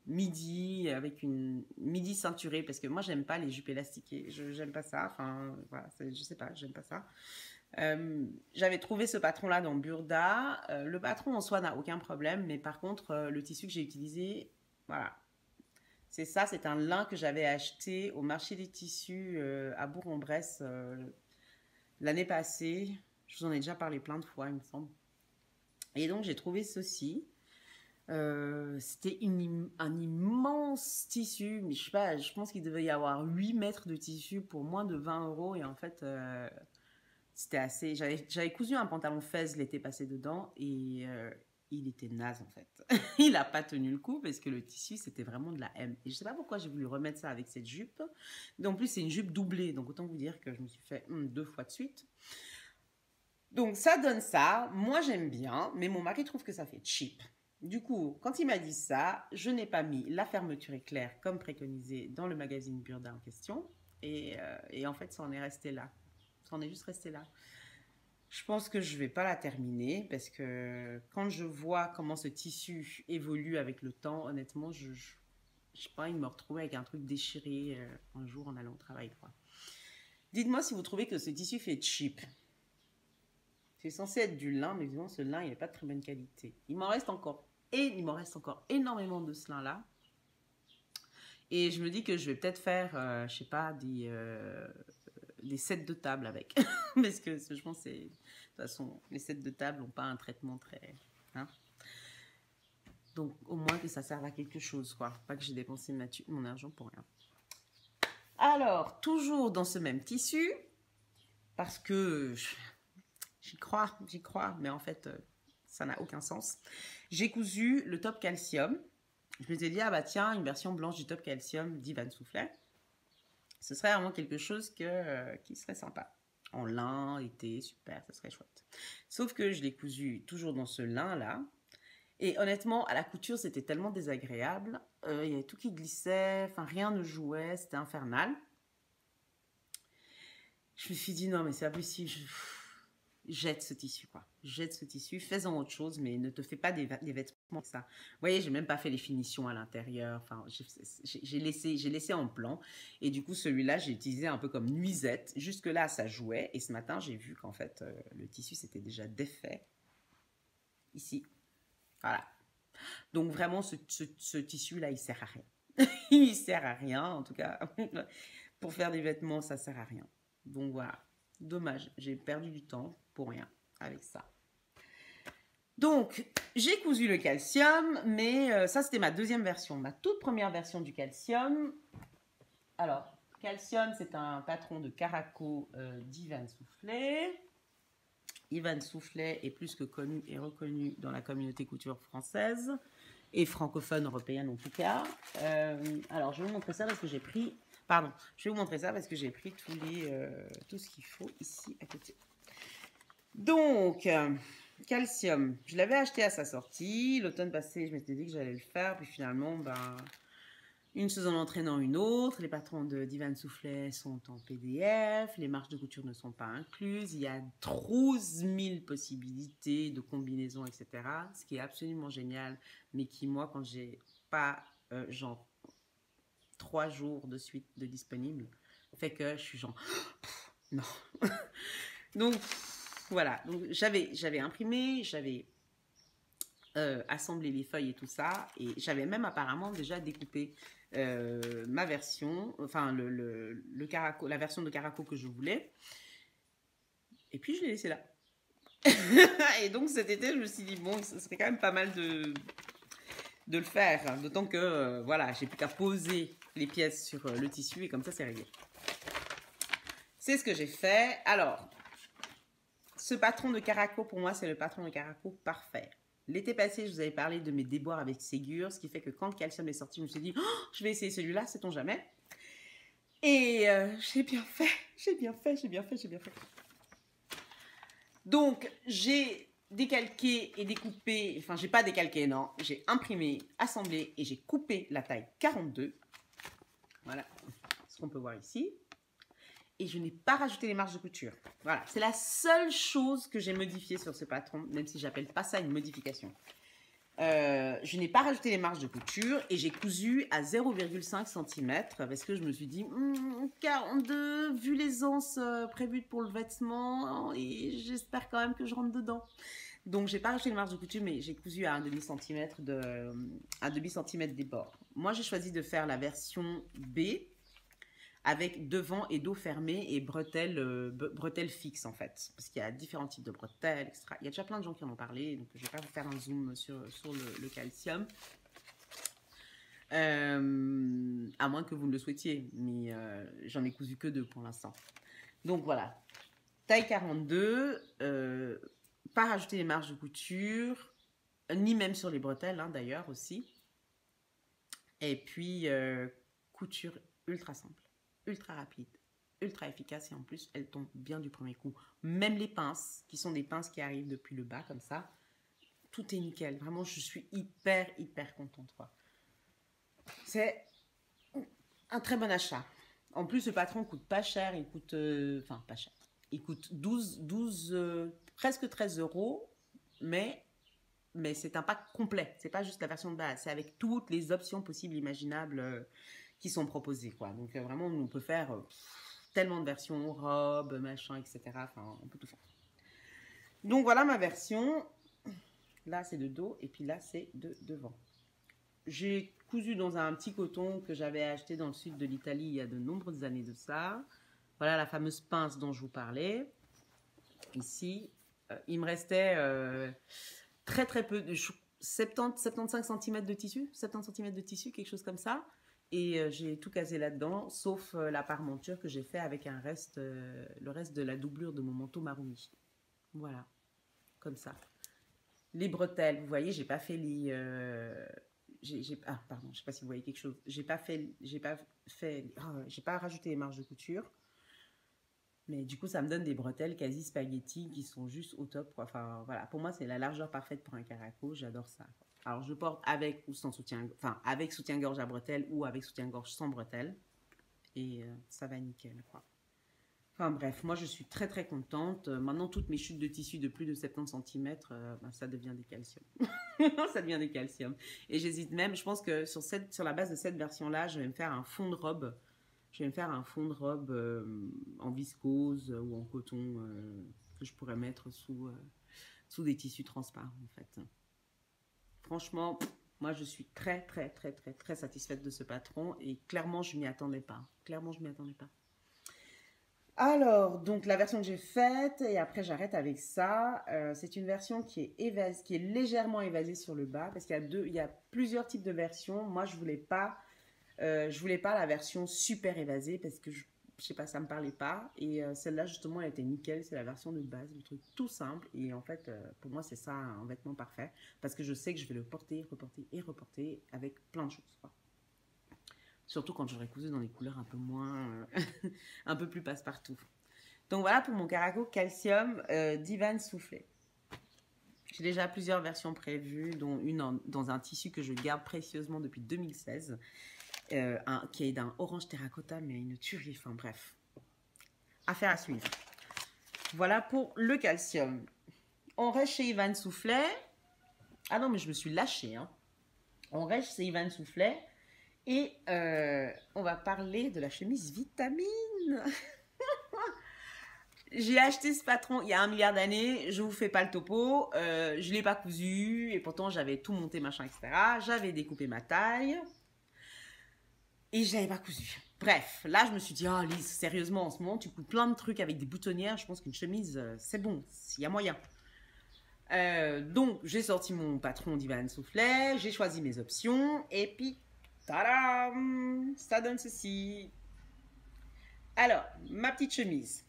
midi, avec une midi ceinturée, parce que moi, j'aime pas les jupes élastiquées. J'aime pas ça. Enfin, voilà, je sais pas, j'aime pas ça. J'avais trouvé ce patron-là dans Burda. Le patron en soi n'a aucun problème, mais par contre, le tissu que j'ai utilisé, voilà. C'est ça, c'est un lin que j'avais acheté au marché des tissus à Bourg-en-Bresse l'année passée. Je vous en ai déjà parlé plein de fois, il me semble. Et donc, j'ai trouvé ceci. C'était un immense tissu. Mais je sais pas, je pense qu'il devait y avoir 8 mètres de tissu pour moins de 20 €. Et en fait, c'était assez... J'avais cousu un pantalon fez l'été passé dedans. Et il était naze, en fait. Il n'a pas tenu le coup parce que le tissu, c'était vraiment de la M. Et je sais pas pourquoi j'ai voulu remettre ça avec cette jupe. Et en plus, c'est une jupe doublée. Donc, autant vous dire que je me suis fait 2 fois de suite. Donc, ça donne ça. Moi, j'aime bien, mais mon mari trouve que ça fait cheap. Du coup, quand il m'a dit ça, je n'ai pas mis la fermeture éclair comme préconisé dans le magazine Burda en question. Et en fait, ça en est resté là. Ça en est juste resté là. Je pense que je ne vais pas la terminer parce que quand je vois comment ce tissu évolue avec le temps, honnêtement, je sais pas, il me retrouve avec un truc déchiré un jour en allant au travail. Dites-moi si vous trouvez que ce tissu fait cheap. C'est censé être du lin, mais évidemment, ce lin, il n'est pas de très bonne qualité. Il m'en reste encore énormément de ce lin-là. Et je me dis que je vais peut-être faire, je sais pas, des sets de table avec. Parce que je pense que de toute façon, les sets de table n'ont pas un traitement très... Hein. Donc, au moins que ça serve à quelque chose, quoi. Pas que j'ai dépensé mon argent pour rien. Alors, toujours dans ce même tissu, parce que... J'y crois, mais en fait, ça n'a aucun sens. J'ai cousu le top calcium. Je me suis dit, ah bah tiens, une version blanche du top calcium d'Ivan Soufflet. Ce serait vraiment quelque chose qui serait sympa. En lin, été, super, ça serait chouette. Sauf que je l'ai cousu toujours dans ce lin-là. Et honnêtement, à la couture, c'était tellement désagréable. Il y avait tout qui glissait, enfin rien ne jouait, c'était infernal. Je me suis dit, non mais c'est pas possible, jette ce tissu, quoi. Jette ce tissu, fais-en autre chose, mais ne te fais pas des vêtements que ça. Vous voyez, j'ai même pas fait les finitions à l'intérieur. Enfin, j'ai laissé en plan. Et du coup, celui-là, j'ai utilisé un peu comme nuisette. Jusque-là, ça jouait. Et ce matin, j'ai vu qu'en fait, le tissu s'était déjà défait. Ici. Voilà. Donc, vraiment, ce tissu-là, il sert à rien. Il sert à rien, en tout cas. Pour faire des vêtements, ça sert à rien. Donc, voilà. Dommage, j'ai perdu du temps pour rien avec ça. Donc, j'ai cousu le calcium, mais ça, c'était ma deuxième version. Ma toute première version du calcium. Alors, calcium, c'est un patron de Caraco d'Ivan Soufflet. Ivan Soufflet est plus que connu et reconnu dans la communauté couture française et francophone européenne en tout cas. Alors, je vais vous montrer ça parce que j'ai pris... Pardon, je vais vous montrer ça parce que j'ai pris tout ce qu'il faut ici à côté. Donc, calcium, je l'avais acheté à sa sortie. L'automne passé, je m'étais dit que j'allais le faire. Puis finalement, ben, une chose en entraînant une autre. Les patrons de Divan Soufflet sont en PDF. Les marges de couture ne sont pas incluses. Il y a 12 000 possibilités de combinaisons, etc. Ce qui est absolument génial, mais qui, moi, quand j'ai pas, genre, 3 jours de suite de disponible, fait que je suis genre, non. Donc, voilà. Donc, j'avais imprimé, j'avais assemblé les feuilles et tout ça, et j'avais même apparemment déjà découpé ma version, enfin le caraco, la version de caraco que je voulais, et puis je l'ai laissé là. Et donc cet été, je me suis dit, bon, ce serait quand même pas mal de le faire, d'autant que, voilà, j'ai plus qu'à poser les pièces sur le tissu, et comme ça, c'est réglé. C'est ce que j'ai fait. Alors, ce patron de caraco, pour moi, c'est le patron de caraco parfait. L'été passé, je vous avais parlé de mes déboires avec Ségur, ce qui fait que quand le Calcium est sorti, je me suis dit, oh, je vais essayer celui-là, sait-on jamais. Et j'ai bien fait, j'ai bien fait. Donc, j'ai décalqué et découpé, enfin, j'ai pas décalqué, non, j'ai imprimé, assemblé et j'ai coupé la taille 42. Voilà ce qu'on peut voir ici. Et je n'ai pas rajouté les marges de couture. Voilà, c'est la seule chose que j'ai modifiée sur ce patron, même si j'appelle pas ça une modification. Je n'ai pas rajouté les marges de couture et j'ai cousu à 0,5 cm parce que je me suis dit 42, vu les anses prévues pour le vêtement, et j'espère quand même que je rentre dedans. Donc j'ai pas rajouté les marges de couture, mais j'ai cousu à un demi centimètre des bords. Moi j'ai choisi de faire la version B, avec devant et dos fermé et bretelles fixes en fait. Parce qu'il y a différents types de bretelles, etc. Il y a déjà plein de gens qui en ont parlé, donc je ne vais pas vous faire un zoom sur le calcium. À moins que vous ne le souhaitiez, mais j'en ai cousu que 2 pour l'instant. Donc voilà, taille 42, pas rajouter les marges de couture, ni même sur les bretelles hein, d'ailleurs aussi. Et puis, couture ultra simple. Ultra rapide, ultra efficace et en plus elle tombe bien du premier coup. Même les pinces, qui sont des pinces qui arrivent depuis le bas comme ça, tout est nickel. Vraiment, je suis hyper contente. C'est un très bon achat. En plus, le patron coûte pas cher, il coûte, enfin pas cher, il coûte 12 presque 13 €, mais c'est un pack complet. C'est pas juste la version de base, c'est avec toutes les options possibles, imaginables qui sont proposées, quoi. Donc vraiment, on peut faire tellement de versions, robes, machin, etc. Enfin, on peut tout faire. Donc voilà ma version. Là, c'est de dos et puis là, c'est de devant. J'ai cousu dans un petit coton que j'avais acheté dans le sud de l'Italie il y a de nombreuses années de ça. Voilà la fameuse pince dont je vous parlais. Ici, il me restait très peu de 75 cm de tissu, 70 cm de tissu, quelque chose comme ça. Et j'ai tout casé là-dedans, sauf la parmenture que j'ai fait avec le reste de la doublure de mon manteau Marumi. Voilà, comme ça. Les bretelles, vous voyez, j'ai pas fait les... ah, pardon, je sais pas si vous voyez quelque chose. J'ai pas rajouté les marges de couture. Mais du coup, ça me donne des bretelles quasi spaghetti qui sont juste au top, quoi. Enfin, voilà, pour moi, c'est la largeur parfaite pour un caraco. J'adore ça, quoi. Alors, je porte avec ou sans soutien, enfin, avec soutien-gorge à bretelles ou avec soutien-gorge sans bretelles. Et ça va nickel, quoi. Enfin, bref, moi, je suis très contente. Maintenant, toutes mes chutes de tissu de plus de 70 cm, ben, ça devient des calciums. Ça devient des calciums. Et j'hésite même, je pense que sur la base de cette version-là, je vais me faire un fond de robe. Je vais me faire un fond de robe en viscose ou en coton que je pourrais mettre sous des tissus transparents en fait. Franchement, moi je suis très satisfaite de ce patron et clairement je m'y attendais pas. Alors, donc la version que j'ai faite, et après j'arrête avec ça, c'est une version qui est légèrement évasée sur le bas, parce qu'il y a plusieurs types de versions. Moi je voulais pas la version super évasée parce que je sais pas, ça me parlait pas. Et celle-là, justement, elle était nickel. C'est la version de base, le truc tout simple. Et en fait, pour moi, c'est ça un vêtement parfait parce que je sais que je vais le porter, reporter avec plein de choses, quoi. Surtout quand j'aurai cousu dans des couleurs un peu moins, un peu plus passe-partout. Donc voilà pour mon caraco calcium Divan Soufflet. J'ai déjà plusieurs versions prévues, dont une dans un tissu que je garde précieusement depuis 2016. qui est d'un orange terracotta, mais une tuerie, enfin bref. Affaire à suivre. Voilà pour le calcium. On reste chez Ivan Soufflet. Ah non, mais je me suis lâchée. Hein. On reste chez Ivan Soufflet. Et on va parler de la chemise vitamine. J'ai acheté ce patron il y a 1 milliard d'années. Je vous fais pas le topo. Je l'ai pas cousu. Et pourtant, j'avais tout monté, machin, etc. J'avais découpé ma taille. Et je l'avais pas cousu. Bref, là, je me suis dit, oh Lise, sérieusement, en ce moment, tu couds plein de trucs avec des boutonnières. Je pense qu'une chemise, c'est bon. S'il y a moyen. Donc, j'ai sorti mon patron d'Ivan Soufflet. J'ai choisi mes options. Et puis, tadam, ça donne ceci. Alors, ma petite chemise.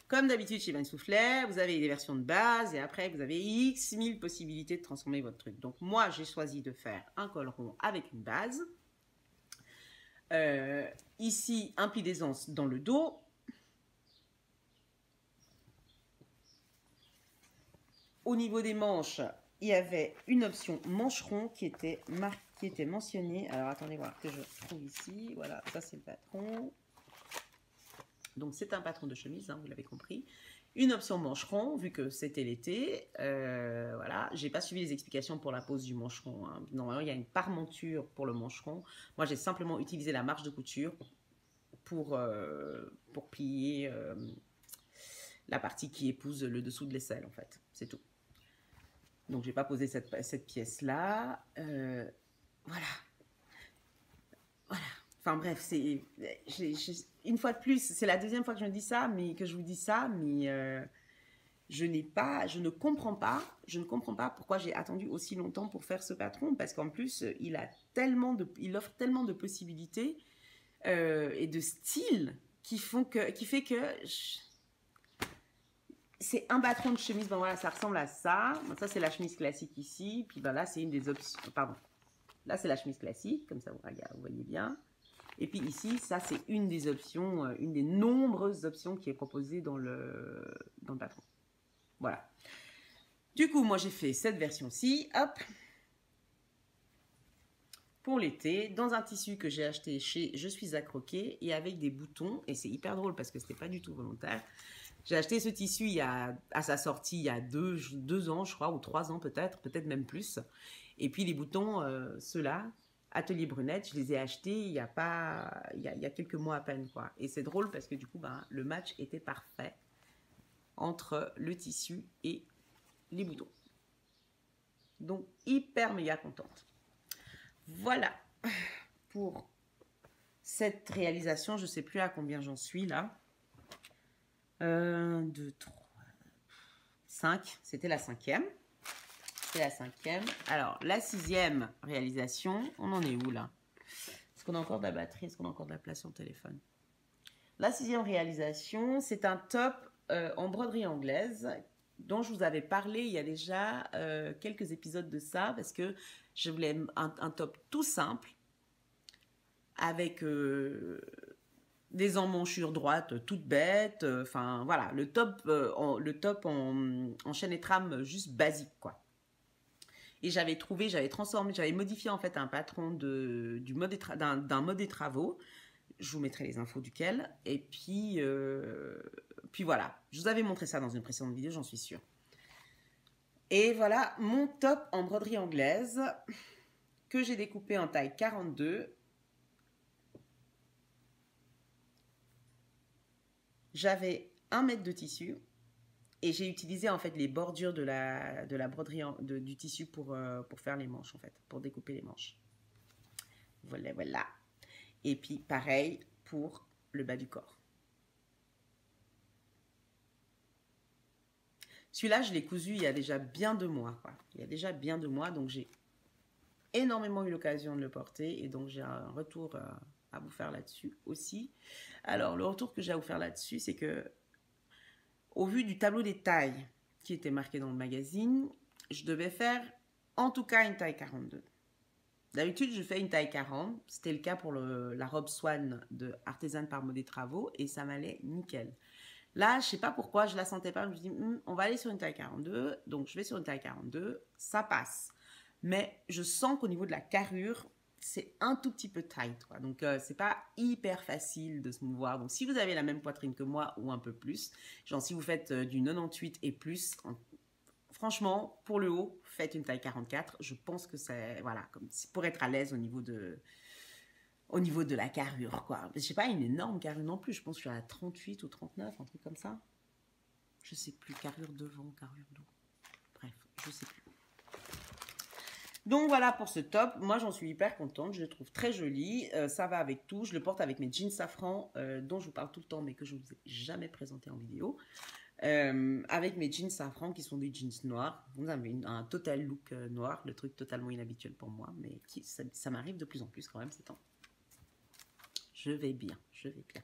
Comme d'habitude chez Ivan Soufflet, vous avez des versions de base et après, vous avez X 1000 possibilités de transformer votre truc. Donc, moi, j'ai choisi de faire un col rond avec une base. Ici, un pli d'aisance dans le dos. Au niveau des manches, il y avait une option mancheron qui était mentionnée. Alors, attendez voir que je trouve ici. Voilà, ça c'est le patron. Donc, c'est un patron de chemise, hein, vous l'avez compris. Une option mancheron, vu que c'était l'été. Voilà, j'ai pas suivi les explications pour la pose du mancheron. Hein. Normalement, il y a une parmenture pour le mancheron. Moi, j'ai simplement utilisé la marge de couture pour plier la partie qui épouse le dessous de l'aisselle, en fait. C'est tout. Donc, j'ai pas posé cette pièce-là. Voilà. Voilà. Enfin bref, c'est une fois de plus, c'est la deuxième fois que je me dis ça, mais que je vous dis ça, mais je ne comprends pas pourquoi j'ai attendu aussi longtemps pour faire ce patron, parce qu'en plus il offre tellement de possibilités et de styles qui fait que c'est un patron de chemise. Ben voilà, ça ressemble à ça. Bon, ça c'est la chemise classique ici, puis ben là c'est une des options. Pardon, là c'est la chemise classique, comme ça vous voyez bien. Et puis ici, ça c'est une des options, une des nombreuses options qui est proposée dans le patron. Voilà. Du coup, moi j'ai fait cette version-ci, hop, pour l'été, dans un tissu que j'ai acheté chez Je suis à croquer et avec des boutons. Et c'est hyper drôle parce que c'était pas du tout volontaire. J'ai acheté ce tissu à sa sortie il y a 2 ans, je crois, ou 3 ans peut-être même plus. Et puis les boutons, ceux-là, Atelier Brunette, je les ai achetés il y a quelques mois à peine, quoi. Et c'est drôle parce que du coup, ben, le match était parfait entre le tissu et les boutons. Donc, hyper méga contente. Voilà pour cette réalisation. Je ne sais plus à combien j'en suis là. 1, 2, 3, 5. C'était la 5e. C'est la 5e. Alors, la 6e réalisation, on en est où là? Est-ce qu'on a encore de la batterie? Est-ce qu'on a encore de la place sur le téléphone? La 6e réalisation, c'est un top en broderie anglaise dont je vous avais parlé il y a déjà quelques épisodes de ça, parce que je voulais un top tout simple avec des emmanchures droites toutes bêtes. Enfin, voilà, le top en chaîne et trame juste basique, quoi. Et j'avais transformé, j'avais modifié en fait un patron d'un mode des travaux. Je vous mettrai les infos duquel. Et puis voilà, je vous avais montré ça dans une précédente vidéo, j'en suis sûre. Et voilà mon top en broderie anglaise que j'ai découpé en taille 42. J'avais 1 mètre de tissu. Et j'ai utilisé en fait les bordures de la broderie du tissu pour faire les manches, en fait, pour découper les manches. Voilà, voilà. Et puis pareil pour le bas du corps. Celui-là, je l'ai cousu il y a déjà bien 2 mois, quoi. Il y a déjà bien 2 mois, donc j'ai énormément eu l'occasion de le porter. Et donc j'ai un retour à vous faire là-dessus aussi. Alors, le retour que j'ai à vous faire là-dessus, c'est que au vu du tableau des tailles qui était marqué dans le magazine, je devais faire en tout cas une taille 42. D'habitude, je fais une taille 40. C'était le cas pour la robe Swan de Artisane par Modé Travaux et ça m'allait nickel. Là, je ne sais pas pourquoi, je ne la sentais pas. Je me suis dit, on va aller sur une taille 42. Donc, je vais sur une taille 42. Ça passe. Mais je sens qu'au niveau de la carrure, c'est un tout petit peu tight, quoi. Donc, c'est pas hyper facile de se mouvoir. Donc, si vous avez la même poitrine que moi ou un peu plus, genre si vous faites du 98 et plus, franchement, pour le haut, faites une taille 44. Je pense que c'est, voilà, comme pour être à l'aise au niveau de la carrure, quoi. Je sais pas une énorme carrure non plus. Je pense que je suis à 38 ou 39, un truc comme ça. Je sais plus, carrure devant, carrure dos. Bref, je sais plus. Donc voilà pour ce top, moi j'en suis hyper contente, je le trouve très joli, ça va avec tout, je le porte avec mes jeans safran dont je vous parle tout le temps mais que je ne vous ai jamais présenté en vidéo, avec mes jeans safran qui sont des jeans noirs, vous avez un total look noir, le truc totalement inhabituel pour moi, mais ça m'arrive de plus en plus quand même ces temps. Je vais bien, je vais bien.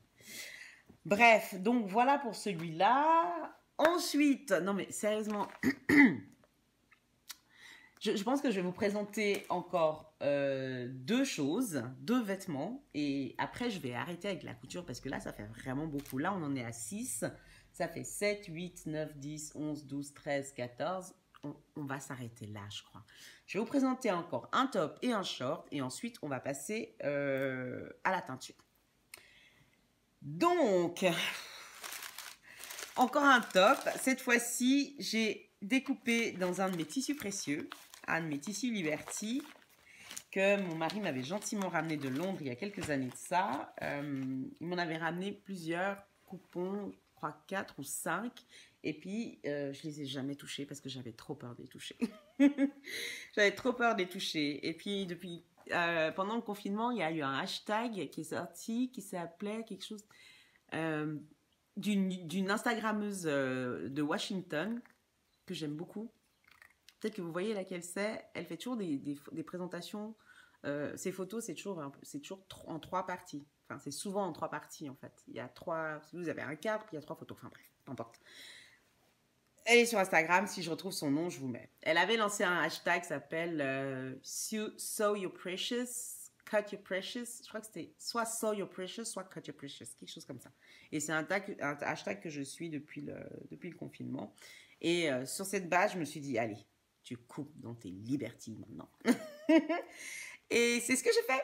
Bref, donc voilà pour celui-là. Ensuite, non mais sérieusement... Je pense que je vais vous présenter encore deux choses, deux vêtements. Et après, je vais arrêter avec la couture parce que là, ça fait vraiment beaucoup. Là, on en est à 6. Ça fait 7, 8, 9, 10, 11, 12, 13, 14. On va s'arrêter là, je crois. Je vais vous présenter encore un top et un short. Et ensuite, on va passer à la teinture. Donc, encore un top. Cette fois-ci, j'ai découpé dans un de mes tissus précieux, un de mes tissus Liberty, que mon mari m'avait gentiment ramené de Londres il y a quelques années de ça. Il m'en avait ramené plusieurs coupons, je crois 4 ou 5. Et puis, je les ai jamais touchés parce que j'avais trop peur de les toucher. J'avais trop peur de les toucher. Et puis, depuis, pendant le confinement, il y a eu un hashtag qui est sorti, qui s'appelait quelque chose... d'une Instagrammeuse de Washington que j'aime beaucoup. Peut-être que vous voyez laquelle c'est. Elle fait toujours des présentations. Ses photos, c'est toujours en 3 parties. Enfin, c'est souvent en 3 parties, en fait. Il y a 3... Vous avez un cadre, puis il y a 3 photos. Enfin, bref, peu importe. Elle est sur Instagram. Si je retrouve son nom, je vous mets. Elle avait lancé un hashtag qui s'appelle Sew Your Precious, Cut Your Precious. Je crois que c'était soit Sew Your Precious, soit Cut Your Precious. Quelque chose comme ça. Et c'est un hashtag que je suis depuis le confinement. Et sur cette base, je me suis dit, allez, tu coupes dans tes liberties maintenant. Et c'est ce que j'ai fait.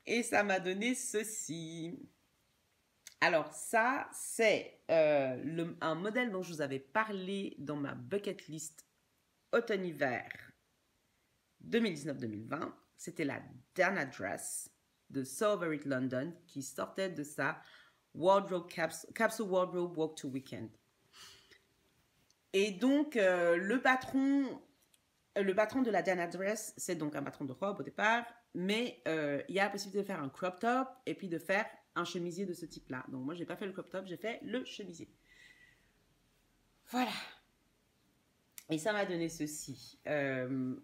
Et ça m'a donné ceci. Alors ça, c'est un modèle dont je vous avais parlé dans ma bucket list automne-hiver 2019-2020. C'était la Dana Dress de So Very London qui sortait de sa wardrobe capsule wardrobe walk to weekend. Et donc, le patron de la Dana Dress, c'est donc un patron de robe au départ, mais il y a la possibilité de faire un crop top et puis de faire un chemisier de ce type-là. Donc, moi, je n'ai pas fait le crop top, j'ai fait le chemisier. Voilà. Et ça m'a donné ceci. Je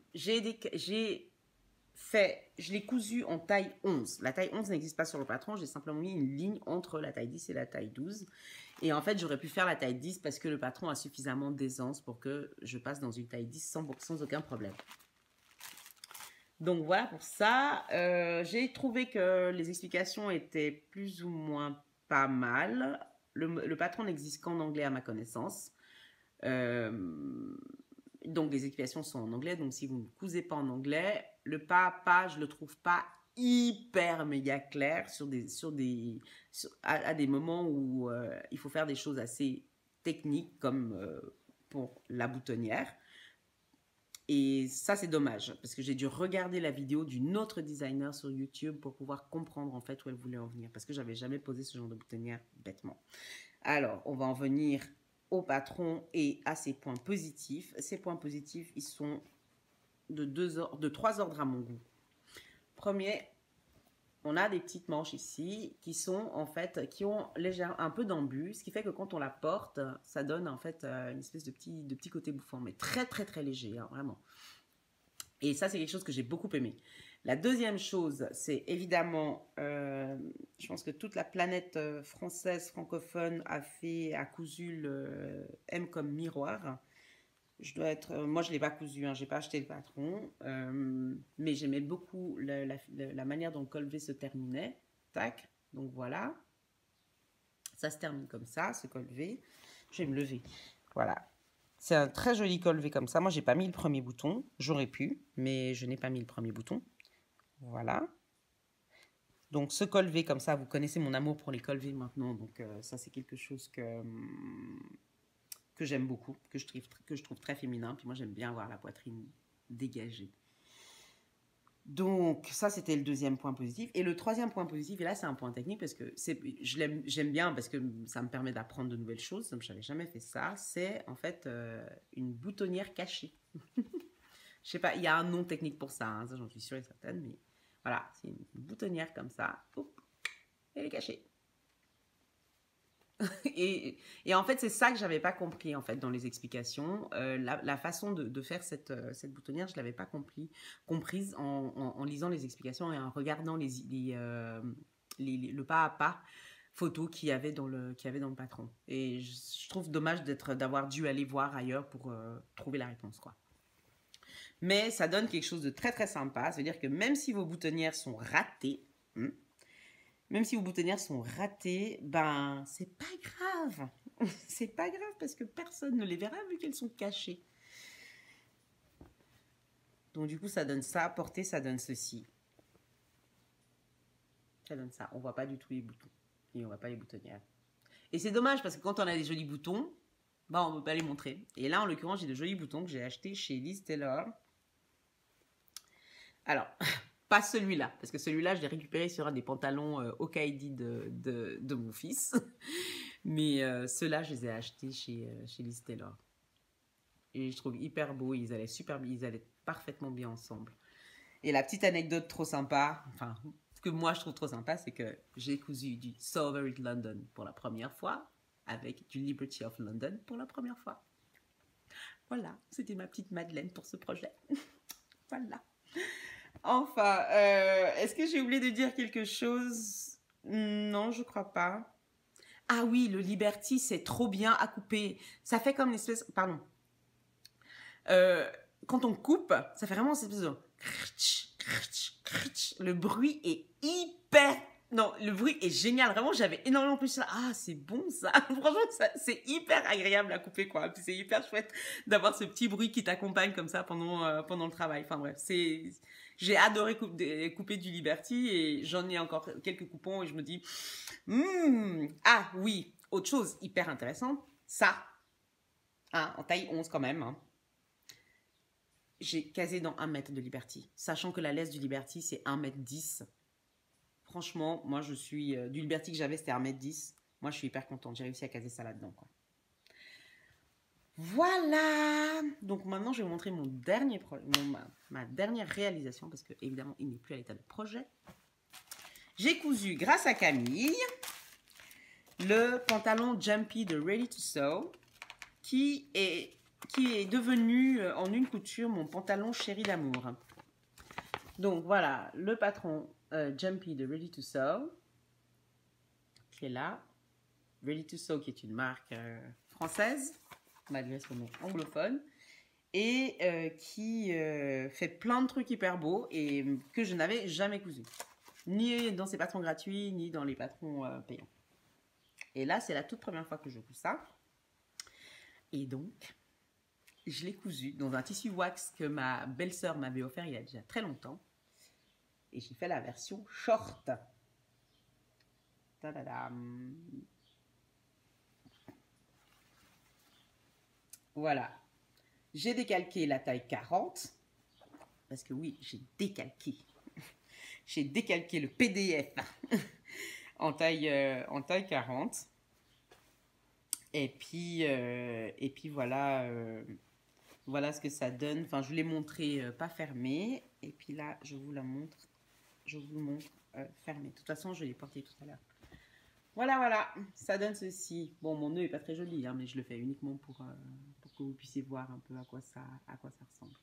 l'ai cousu en taille 11. La taille 11 n'existe pas sur le patron, j'ai simplement mis une ligne entre la taille 10 et la taille 12. Et en fait, j'aurais pu faire la taille 10 parce que le patron a suffisamment d'aisance pour que je passe dans une taille 10 sans aucun problème. Donc voilà pour ça. J'ai trouvé que les explications étaient plus ou moins pas mal. Le patron n'existe qu'en anglais à ma connaissance. Donc les explications sont en anglais. Donc si vous ne cousez pas en anglais, le pas, je le trouve pas hyper méga clair à des moments où il faut faire des choses assez techniques comme pour la boutonnière. Et ça, c'est dommage parce que j'ai dû regarder la vidéo d'une autre designer sur YouTube pour pouvoir comprendre en fait où elle voulait en venir parce que j'avais jamais posé ce genre de boutonnière bêtement. Alors, on va en venir au patron et à ses points positifs. Ces points positifs, ils sont de 3 ordres à mon goût. Premier, on a des petites manches ici qui sont en fait, qui ont un peu d'embu, ce qui fait que quand on la porte, ça donne en fait une espèce de petit côté bouffant, mais très très très léger, hein, vraiment. Et ça, c'est quelque chose que j'ai beaucoup aimé. La deuxième chose, c'est évidemment, je pense que toute la planète française francophone a cousu le M comme miroir. Moi, je ne l'ai pas cousu, hein, je n'ai pas acheté le patron, mais j'aimais beaucoup la manière dont le col V se terminait. Tac, donc voilà. Ça se termine comme ça, ce col V. Je vais me lever. Voilà. C'est un très joli col V comme ça. Moi, je n'ai pas mis le premier bouton. J'aurais pu, mais je n'ai pas mis le premier bouton. Voilà. Donc, ce col V comme ça, vous connaissez mon amour pour les cols V maintenant. Donc, ça, c'est quelque chose que j'aime beaucoup, que je trouve très féminin. Puis moi, j'aime bien avoir la poitrine dégagée. Donc, ça, c'était le deuxième point positif. Et le troisième point positif, et là, c'est un point technique parce que j'aime bien parce que ça me permet d'apprendre de nouvelles choses. Donc, je n'avais jamais fait ça. C'est en fait une boutonnière cachée. Je sais pas, il y a un nom technique pour ça, hein, ça j'en suis sûre et certaine, mais voilà, c'est une boutonnière comme ça. Oup, elle est cachée. et en fait, c'est ça que j'avais pas compris en fait dans les explications. La façon de faire cette boutonnière, je l'avais pas comprise en lisant les explications et en regardant le pas à pas photo qu'il y avait dans le patron. Et je trouve dommage d'avoir dû aller voir ailleurs pour trouver la réponse, quoi. Mais ça donne quelque chose de très très sympa. Ça veut dire que même si vos boutonnières sont ratées, ben c'est pas grave. C'est pas grave parce que personne ne les verra vu qu'elles sont cachées. Donc du coup, ça donne ça. Porter, ça donne ceci. Ça donne ça. On voit pas du tout les boutons. Et on voit pas les boutonnières. Et c'est dommage parce que quand on a des jolis boutons, ben on ne peut pas les montrer. Et là, en l'occurrence, j'ai de jolis boutons que j'ai achetés chez Liz Taylor. Alors, pas celui-là, parce que celui-là, je l'ai récupéré sur un des pantalons Okaidi de mon fils. Mais ceux-là, je les ai achetés chez Liz Taylor. Et je trouve hyper beaux, ils allaient parfaitement bien ensemble. Et la petite anecdote trop sympa, enfin, ce que moi je trouve trop sympa, c'est que j'ai cousu du Sovereign London pour la première fois, avec du Liberty of London pour la première fois. Voilà, c'était ma petite Madeleine pour ce projet. Voilà. Enfin, est-ce que j'ai oublié de dire quelque chose? Non, je crois pas. Ah oui, le Liberty, c'est trop bien à couper. Ça fait comme une espèce... Pardon. Quand on coupe, ça fait vraiment cette espèce de... Le bruit est hyper... Non, le bruit est génial. Vraiment, j'avais énormément plus ça. Ah, c'est bon ça. Franchement, c'est hyper agréable à couper, quoi. Puis c'est hyper chouette d'avoir ce petit bruit qui t'accompagne comme ça pendant le travail. Enfin bref, j'ai adoré couper du Liberty et j'en ai encore quelques coupons et je me dis, ah oui, autre chose hyper intéressante, ça, hein, en taille 11 quand même, hein. J'ai casé dans 1 mètre de Liberty, sachant que la laisse du Liberty c'est 1,10 m. Franchement, moi je suis... du Liberty que j'avais, c'était 1,10 m. Moi je suis hyper contente, j'ai réussi à caser ça là-dedans, quoi. Voilà. Donc maintenant je vais vous montrer ma dernière réalisation, parce que évidemment il n'est plus à l'état de projet. J'ai cousu, grâce à Camille, le pantalon Jumpy de Ready to Sew, qui est devenu en une couture mon pantalon chéri d'amour. Donc voilà, le patron Jumpy de Ready to Sew, qui est là. Ready to Sew, qui est une marque française, malgré son nom anglophone, et qui fait plein de trucs hyper beaux et que je n'avais jamais cousu. Ni dans ses patrons gratuits, ni dans les patrons payants. Et là, c'est la toute première fois que je couds ça. Et donc, je l'ai cousu dans un tissu wax que ma belle-sœur m'avait offert il y a déjà très longtemps. Et j'ai fait la version short. Tadadam. Voilà. J'ai décalqué la taille 40. Parce que oui, j'ai décalqué. J'ai décalqué le PDF en taille 40. Et puis voilà, voilà ce que ça donne. Enfin, je vous l'ai montré pas fermé. Et puis là, je vous la montre. Je vous le montre fermé. De toute façon, je l'ai porté tout à l'heure. Voilà, voilà. Ça donne ceci. Bon, mon nœud n'est pas très joli, hein, mais je le fais uniquement pour que vous puissiez voir un peu à quoi ça ressemble.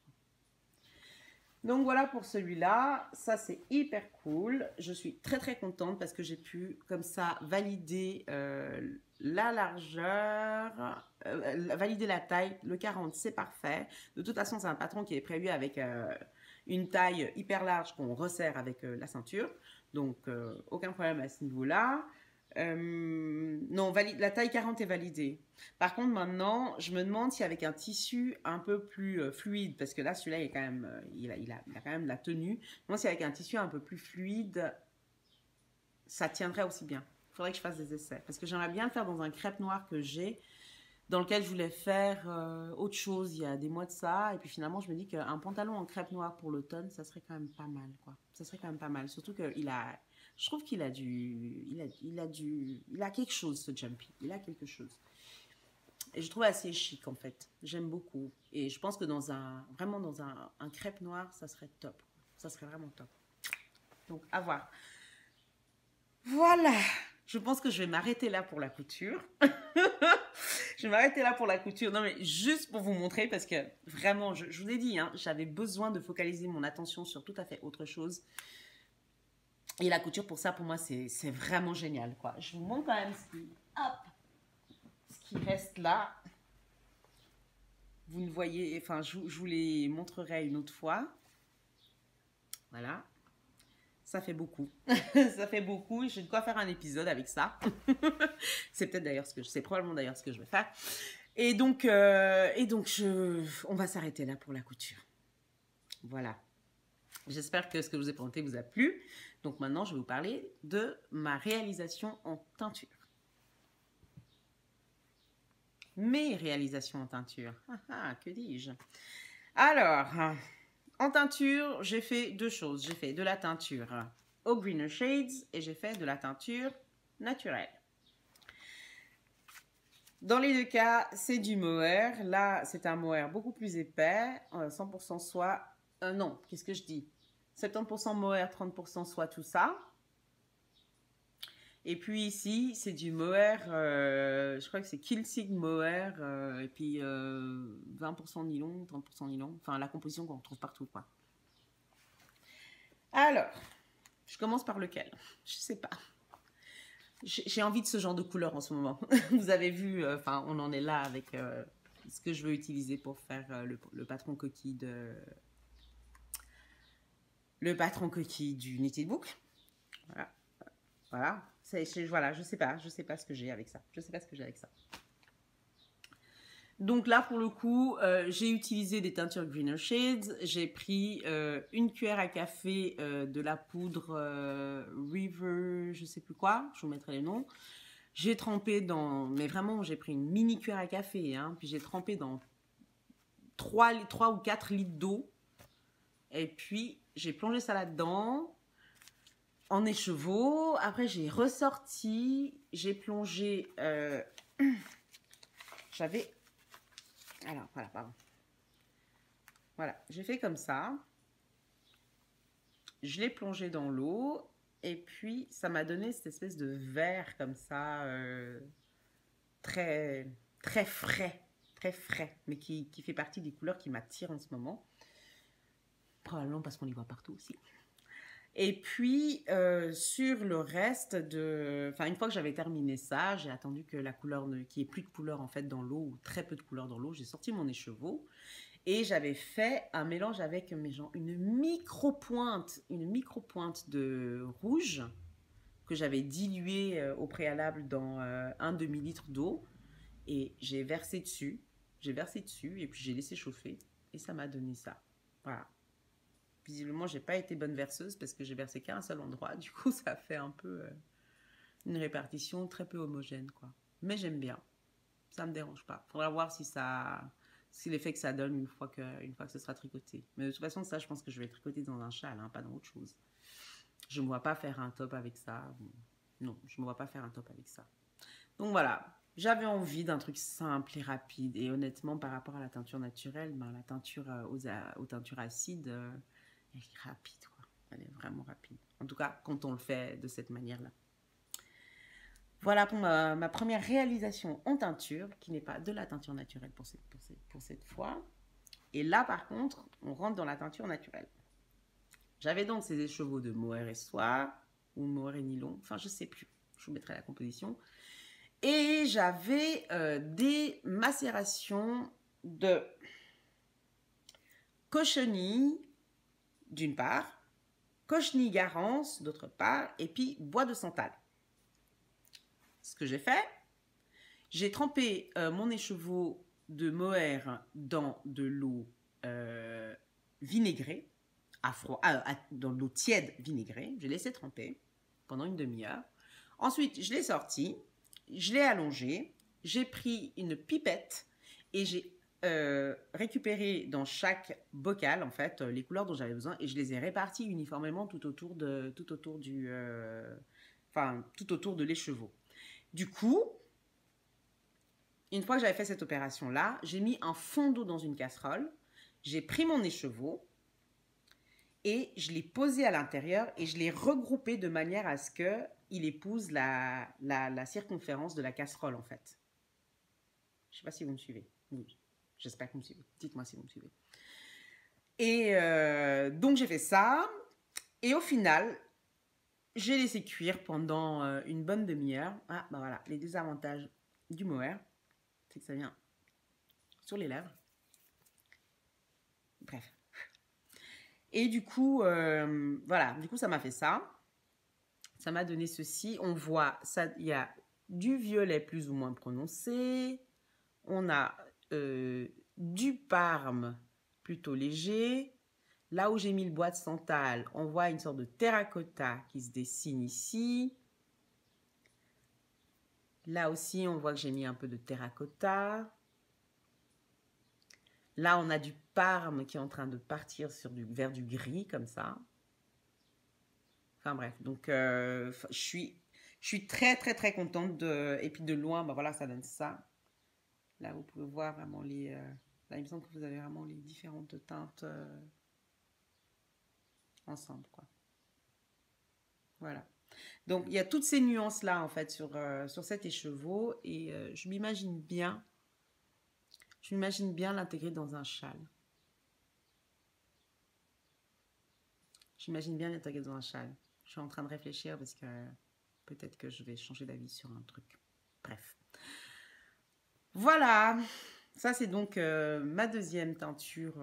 Donc voilà pour celui-là, ça c'est hyper cool, je suis très très contente parce que j'ai pu comme ça valider la largeur, valider la taille, le 40 c'est parfait, de toute façon c'est un patron qui est prévu avec une taille hyper large qu'on resserre avec la ceinture, donc aucun problème à ce niveau-là. Non, la taille 40 est validée. Par contre, maintenant, je me demande si avec un tissu un peu plus fluide, parce que là, celui-là, il est quand même, il a quand même la tenue. Moi, si avec un tissu un peu plus fluide, ça tiendrait aussi bien. Il faudrait que je fasse des essais. Parce que j'aimerais bien le faire dans un crêpe noir que j'ai, dans lequel je voulais faire autre chose il y a des mois de ça. Et puis finalement, je me dis qu'un pantalon en crêpe noire pour l'automne, ça serait quand même pas mal, quoi. Ça serait quand même pas mal. Surtout qu'il a, je trouve qu'il a il a quelque chose, ce jumpy. Il a quelque chose. Et je trouve assez chic, en fait. J'aime beaucoup. Et je pense que vraiment dans un crêpe noir, ça serait top. Ça serait vraiment top. Donc, à voir. Voilà. Je pense que je vais m'arrêter là pour la couture. Je vais m'arrêter là pour la couture. Non, mais juste pour vous montrer, parce que vraiment, je vous ai dit, hein, j'avais besoin de focaliser mon attention sur tout à fait autre chose. Et la couture, pour ça, pour moi, c'est vraiment génial, quoi. Je vous montre quand même ce qui reste là. Vous ne voyez, enfin, je vous les montrerai une autre fois. Voilà. Ça fait beaucoup. Ça fait beaucoup. J'ai de quoi faire un épisode avec ça. C'est peut-être d'ailleurs c'est probablement d'ailleurs ce que je vais faire. Et donc on va s'arrêter là pour la couture. Voilà. J'espère que ce que je vous ai présenté vous a plu. Donc maintenant, je vais vous parler de ma réalisation en teinture. Mes réalisations en teinture. Que dis-je? Alors, en teinture, j'ai fait deux choses. J'ai fait de la teinture au Greener Shades et j'ai fait de la teinture naturelle. Dans les deux cas, c'est du mohair. Là, c'est un mohair beaucoup plus épais, 100% soie. Non, qu'est-ce que je dis? 70% mohair, 30% soie, tout ça. Et puis ici, c'est du mohair, je crois que c'est Kilsig mohair, et puis 20% nylon, 30% nylon. Enfin, la composition qu'on retrouve partout, quoi. Alors, je commence par lequel? Je sais pas. J'ai envie de ce genre de couleur en ce moment. Vous avez vu, enfin, on en est là avec ce que je veux utiliser pour faire le patron coquille du Knitted Book. Voilà. Voilà. Voilà, je sais pas ce que j'ai avec ça. Je sais pas ce que j'ai avec ça. Donc là, pour le coup, j'ai utilisé des teintures Greener Shades. J'ai pris une cuillère à café de la poudre River, je sais plus quoi, je vous mettrai les noms. J'ai trempé dans, mais vraiment, j'ai pris une mini cuillère à café, hein, puis j'ai trempé dans 3 ou 4 litres d'eau. Et puis, j'ai plongé ça là-dedans en écheveau. Après, j'ai ressorti, j'ai plongé... j'avais... Alors, voilà, pardon. Voilà, j'ai fait comme ça. Je l'ai plongé dans l'eau. Et puis, ça m'a donné cette espèce de vert comme ça, très, très frais. Très frais, mais qui fait partie des couleurs qui m'attirent en ce moment. Probablement parce qu'on les voit partout aussi. Et puis, sur le reste de... Enfin, une fois que j'avais terminé ça, j'ai attendu que la couleur qu'il n'y ait plus de couleur en fait dans l'eau, ou très peu de couleur dans l'eau. J'ai sorti mon écheveau et j'avais fait un mélange avec une micro-pointe de rouge que j'avais dilué au préalable dans un demi-litre d'eau. Et j'ai versé dessus. Et puis j'ai laissé chauffer. Et ça m'a donné ça. Voilà. Visiblement, j'ai pas été bonne verseuse parce que j'ai versé qu'à un seul endroit. Du coup, ça fait un peu une répartition très peu homogène, quoi. Mais j'aime bien. Ça me dérange pas. Faudra voir si l'effet que ça donne une fois que ce sera tricoté. Mais de toute façon, ça, je pense que je vais le tricoter dans un châle, hein, pas dans autre chose. Je me vois pas faire un top avec ça. Non, je me vois pas faire un top avec ça. Donc voilà. J'avais envie d'un truc simple et rapide. Et honnêtement, par rapport à la teinture naturelle, ben, la teinture aux teintures acides, elle est rapide, quoi. Elle est vraiment rapide. En tout cas, quand on le fait de cette manière-là. Voilà pour ma première réalisation en teinture, qui n'est pas de la teinture naturelle pour cette fois. Et là, par contre, on rentre dans la teinture naturelle. J'avais donc ces écheveaux de mohair et soie, ou mohair et nylon, enfin, je ne sais plus. Je vous mettrai la composition. Et j'avais des macérations de cochenille, d'une part, cochenille garance, d'autre part, et puis bois de santal. ce que j'ai fait, j'ai trempé mon écheveau de mohair dans de l'eau vinaigrée, dans de l'eau tiède vinaigrée. J'ai laissé tremper pendant une demi-heure. Ensuite, je l'ai sorti, je l'ai allongé, j'ai pris une pipette et j'ai récupéré dans chaque bocal en fait les couleurs dont j'avais besoin et je les ai réparties uniformément tout autour de l'écheveau. Du coup, une fois que j'avais fait cette opération-là, j'ai mis un fond d'eau dans une casserole, j'ai pris mon écheveau et je l'ai posé à l'intérieur et je l'ai regroupé de manière à ce qu'il épouse la circonférence de la casserole en fait. Je ne sais pas si vous me suivez. Oui, j'espère que vous me suivez. Dites-moi si vous me suivez. Et donc j'ai fait ça et au final, j'ai laissé cuire pendant une bonne demi-heure. Ah, bah voilà, les désavantages du mohair, c'est que ça vient sur les lèvres. Bref. Et du coup, voilà, du coup, ça m'a fait ça. Ça m'a donné ceci. On voit, il y a du violet plus ou moins prononcé. On a du parme plutôt léger. Là où j'ai mis le bois de santal, on voit une sorte de terracotta qui se dessine ici. Là aussi, on voit que j'ai mis un peu de terracotta. Là, on a du parme qui est en train de partir vers du gris, comme ça. Enfin bref, donc je suis très, très, très contente. Et puis de loin, ben voilà, ça donne ça. Là, vous pouvez voir vraiment les... là, il me semble que vous avez vraiment les différentes teintes ensemble, quoi. Voilà. Donc, il y a toutes ces nuances-là, en fait, sur cet écheveau. Et je m'imagine bien l'intégrer dans un châle. J'imagine bien l'intégrer dans un châle. Je suis en train de réfléchir parce que peut-être que je vais changer d'avis sur un truc. Bref. Voilà. Ça, c'est donc ma deuxième teinture.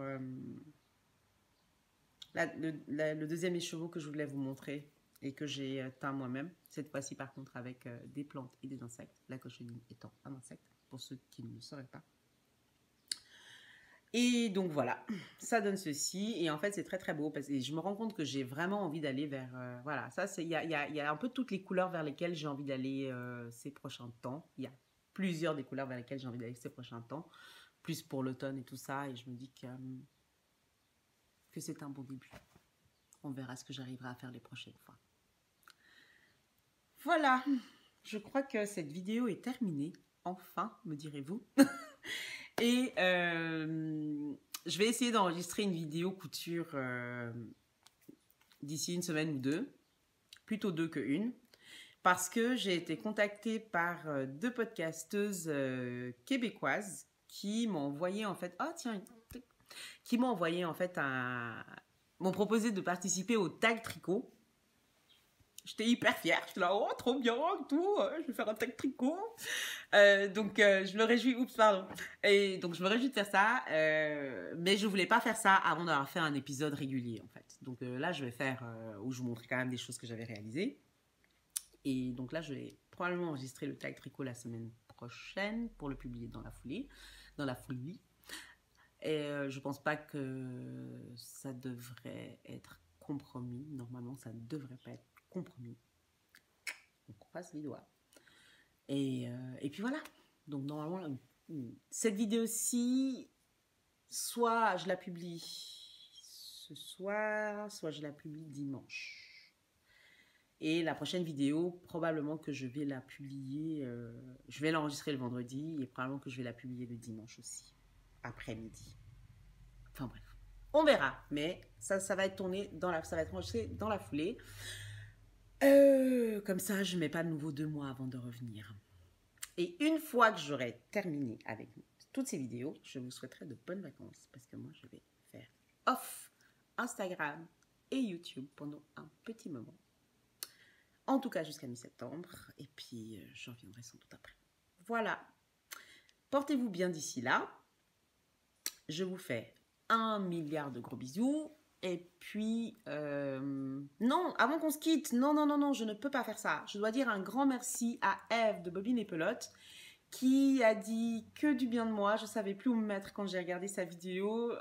Le deuxième écheveau que je voulais vous montrer et que j'ai teint moi-même. Cette fois-ci, par contre, avec des plantes et des insectes. La cochenille étant un insecte, pour ceux qui ne le sauraient pas. Et donc voilà, ça donne ceci. Et en fait, c'est très très beau parce que je me rends compte que j'ai vraiment envie d'aller vers... voilà, ça, il y a un peu toutes les couleurs vers lesquelles j'ai envie d'aller ces prochains temps. Il y a plusieurs des couleurs vers lesquelles j'ai envie d'aller ces prochains temps. Plus pour l'automne et tout ça. Et je me dis que c'est un bon début. On verra ce que j'arriverai à faire les prochaines fois. Voilà, je crois que cette vidéo est terminée. Enfin, me direz-vous. Et je vais essayer d'enregistrer une vidéo couture d'ici une semaine ou deux. Plutôt deux que une. Parce que j'ai été contactée par deux podcasteuses québécoises qui m'ont envoyé en fait... Oh tiens, qui m'ont envoyé en fait m'ont proposé de participer au tag tricot. J'étais hyper fière, j'étais là, oh trop bien, tout, je vais faire un tag tricot. Donc je me réjouis, Et donc je me réjouis de faire ça, mais je voulais pas faire ça avant d'avoir fait un épisode régulier en fait. Donc là je vais faire, où je vous montrais quand même des choses que j'avais réalisées. Et donc là je vais probablement enregistrer le tag tricot la semaine prochaine pour le publier dans la foulée. Et je pense pas que ça devrait être compromis. Normalement, ça ne devrait pas être compromis. On croise les doigts. Et puis voilà. Donc normalement, cette vidéo-ci, soit je la publie ce soir, soit je la publie dimanche. Et la prochaine vidéo, probablement que je vais la publier, je vais l'enregistrer le vendredi et probablement que je vais la publier le dimanche aussi, après-midi. Enfin bref, on verra, mais ça va être tourné ça va être enregistré dans la foulée. Comme ça, je ne mets pas de nouveau 2 mois avant de revenir. Et une fois que j'aurai terminé avec toutes ces vidéos, je vous souhaiterai de bonnes vacances parce que moi, je vais faire off Instagram et YouTube pendant un petit moment. En tout cas, jusqu'à mi-septembre. Et puis, je reviendrai sans doute après. Voilà. Portez-vous bien d'ici là. Je vous fais 1 milliard de gros bisous. Et puis, non, avant qu'on se quitte, non, non, non, non, je ne peux pas faire ça. Je dois dire un grand merci à Eve de Bobine et Pelote qui a dit que du bien de moi. Je ne savais plus où me mettre quand j'ai regardé sa vidéo.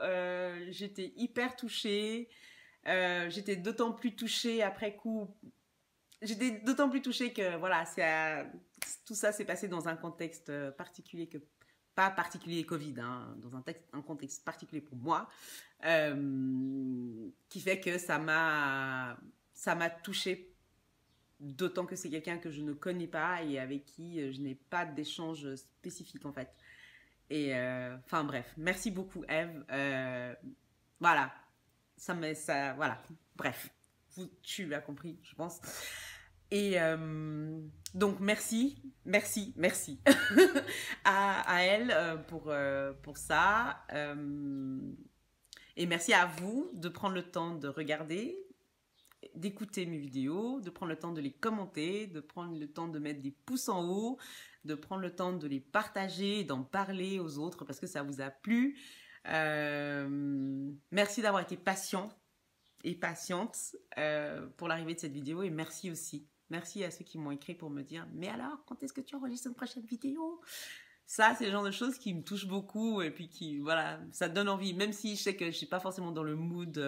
J'étais hyper touchée. J'étais d'autant plus touchée après coup. J'étais d'autant plus touchée que voilà, tout ça s'est passé dans un contexte particulier que pas particulier Covid, hein, dans un contexte particulier pour moi, qui fait que ça m'a touchée, d'autant que c'est quelqu'un que je ne connais pas et avec qui je n'ai pas d'échange spécifique en fait. Et enfin bref, merci beaucoup Eve. Voilà, voilà, bref, tu as compris, je pense. Et donc merci à elle pour ça. Et merci à vous de prendre le temps de regarder, d'écouter mes vidéos, de prendre le temps de les commenter, de prendre le temps de mettre des pouces en haut, de prendre le temps de les partager, d'en parler aux autres parce que ça vous a plu. Merci d'avoir été patient et patiente pour l'arrivée de cette vidéo et merci aussi. Merci à ceux qui m'ont écrit pour me dire « Mais alors, quand est-ce que tu enregistres une prochaine vidéo ?» Ça, c'est le genre de choses qui me touchent beaucoup et puis qui, voilà, ça donne envie. Même si je sais que je ne suis pas forcément dans le mood,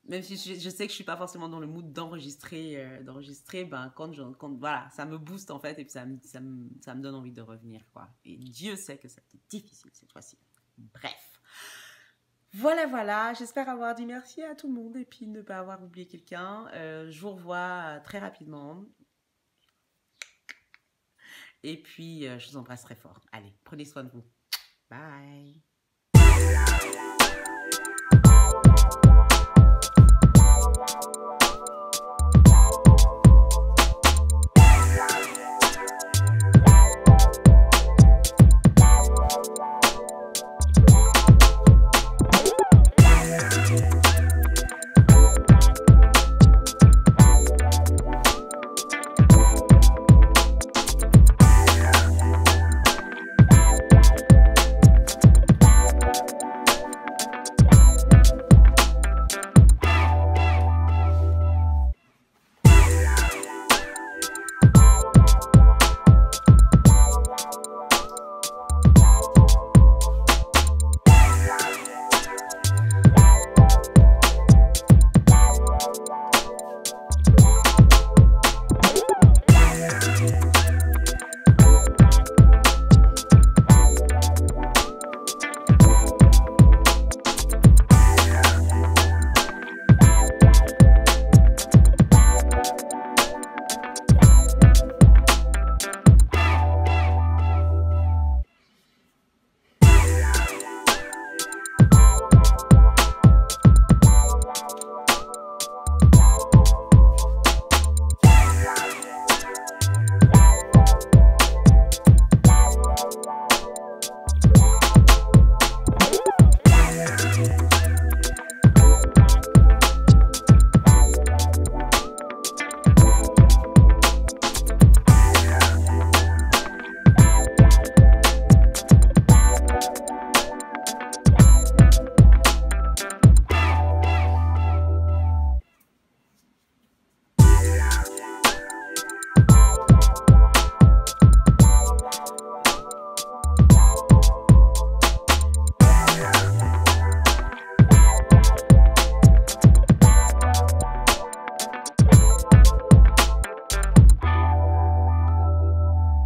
même si je sais que je ne suis pas forcément dans le mood d'enregistrer, ben, quand voilà, ça me booste en fait et puis ça me donne envie de revenir, quoi. Et Dieu sait que c'était difficile cette fois-ci. Bref. Voilà, j'espère avoir dit merci à tout le monde et puis ne pas avoir oublié quelqu'un. Je vous revois très rapidement. Et puis, je vous embrasse très fort. Allez, prenez soin de vous. Bye.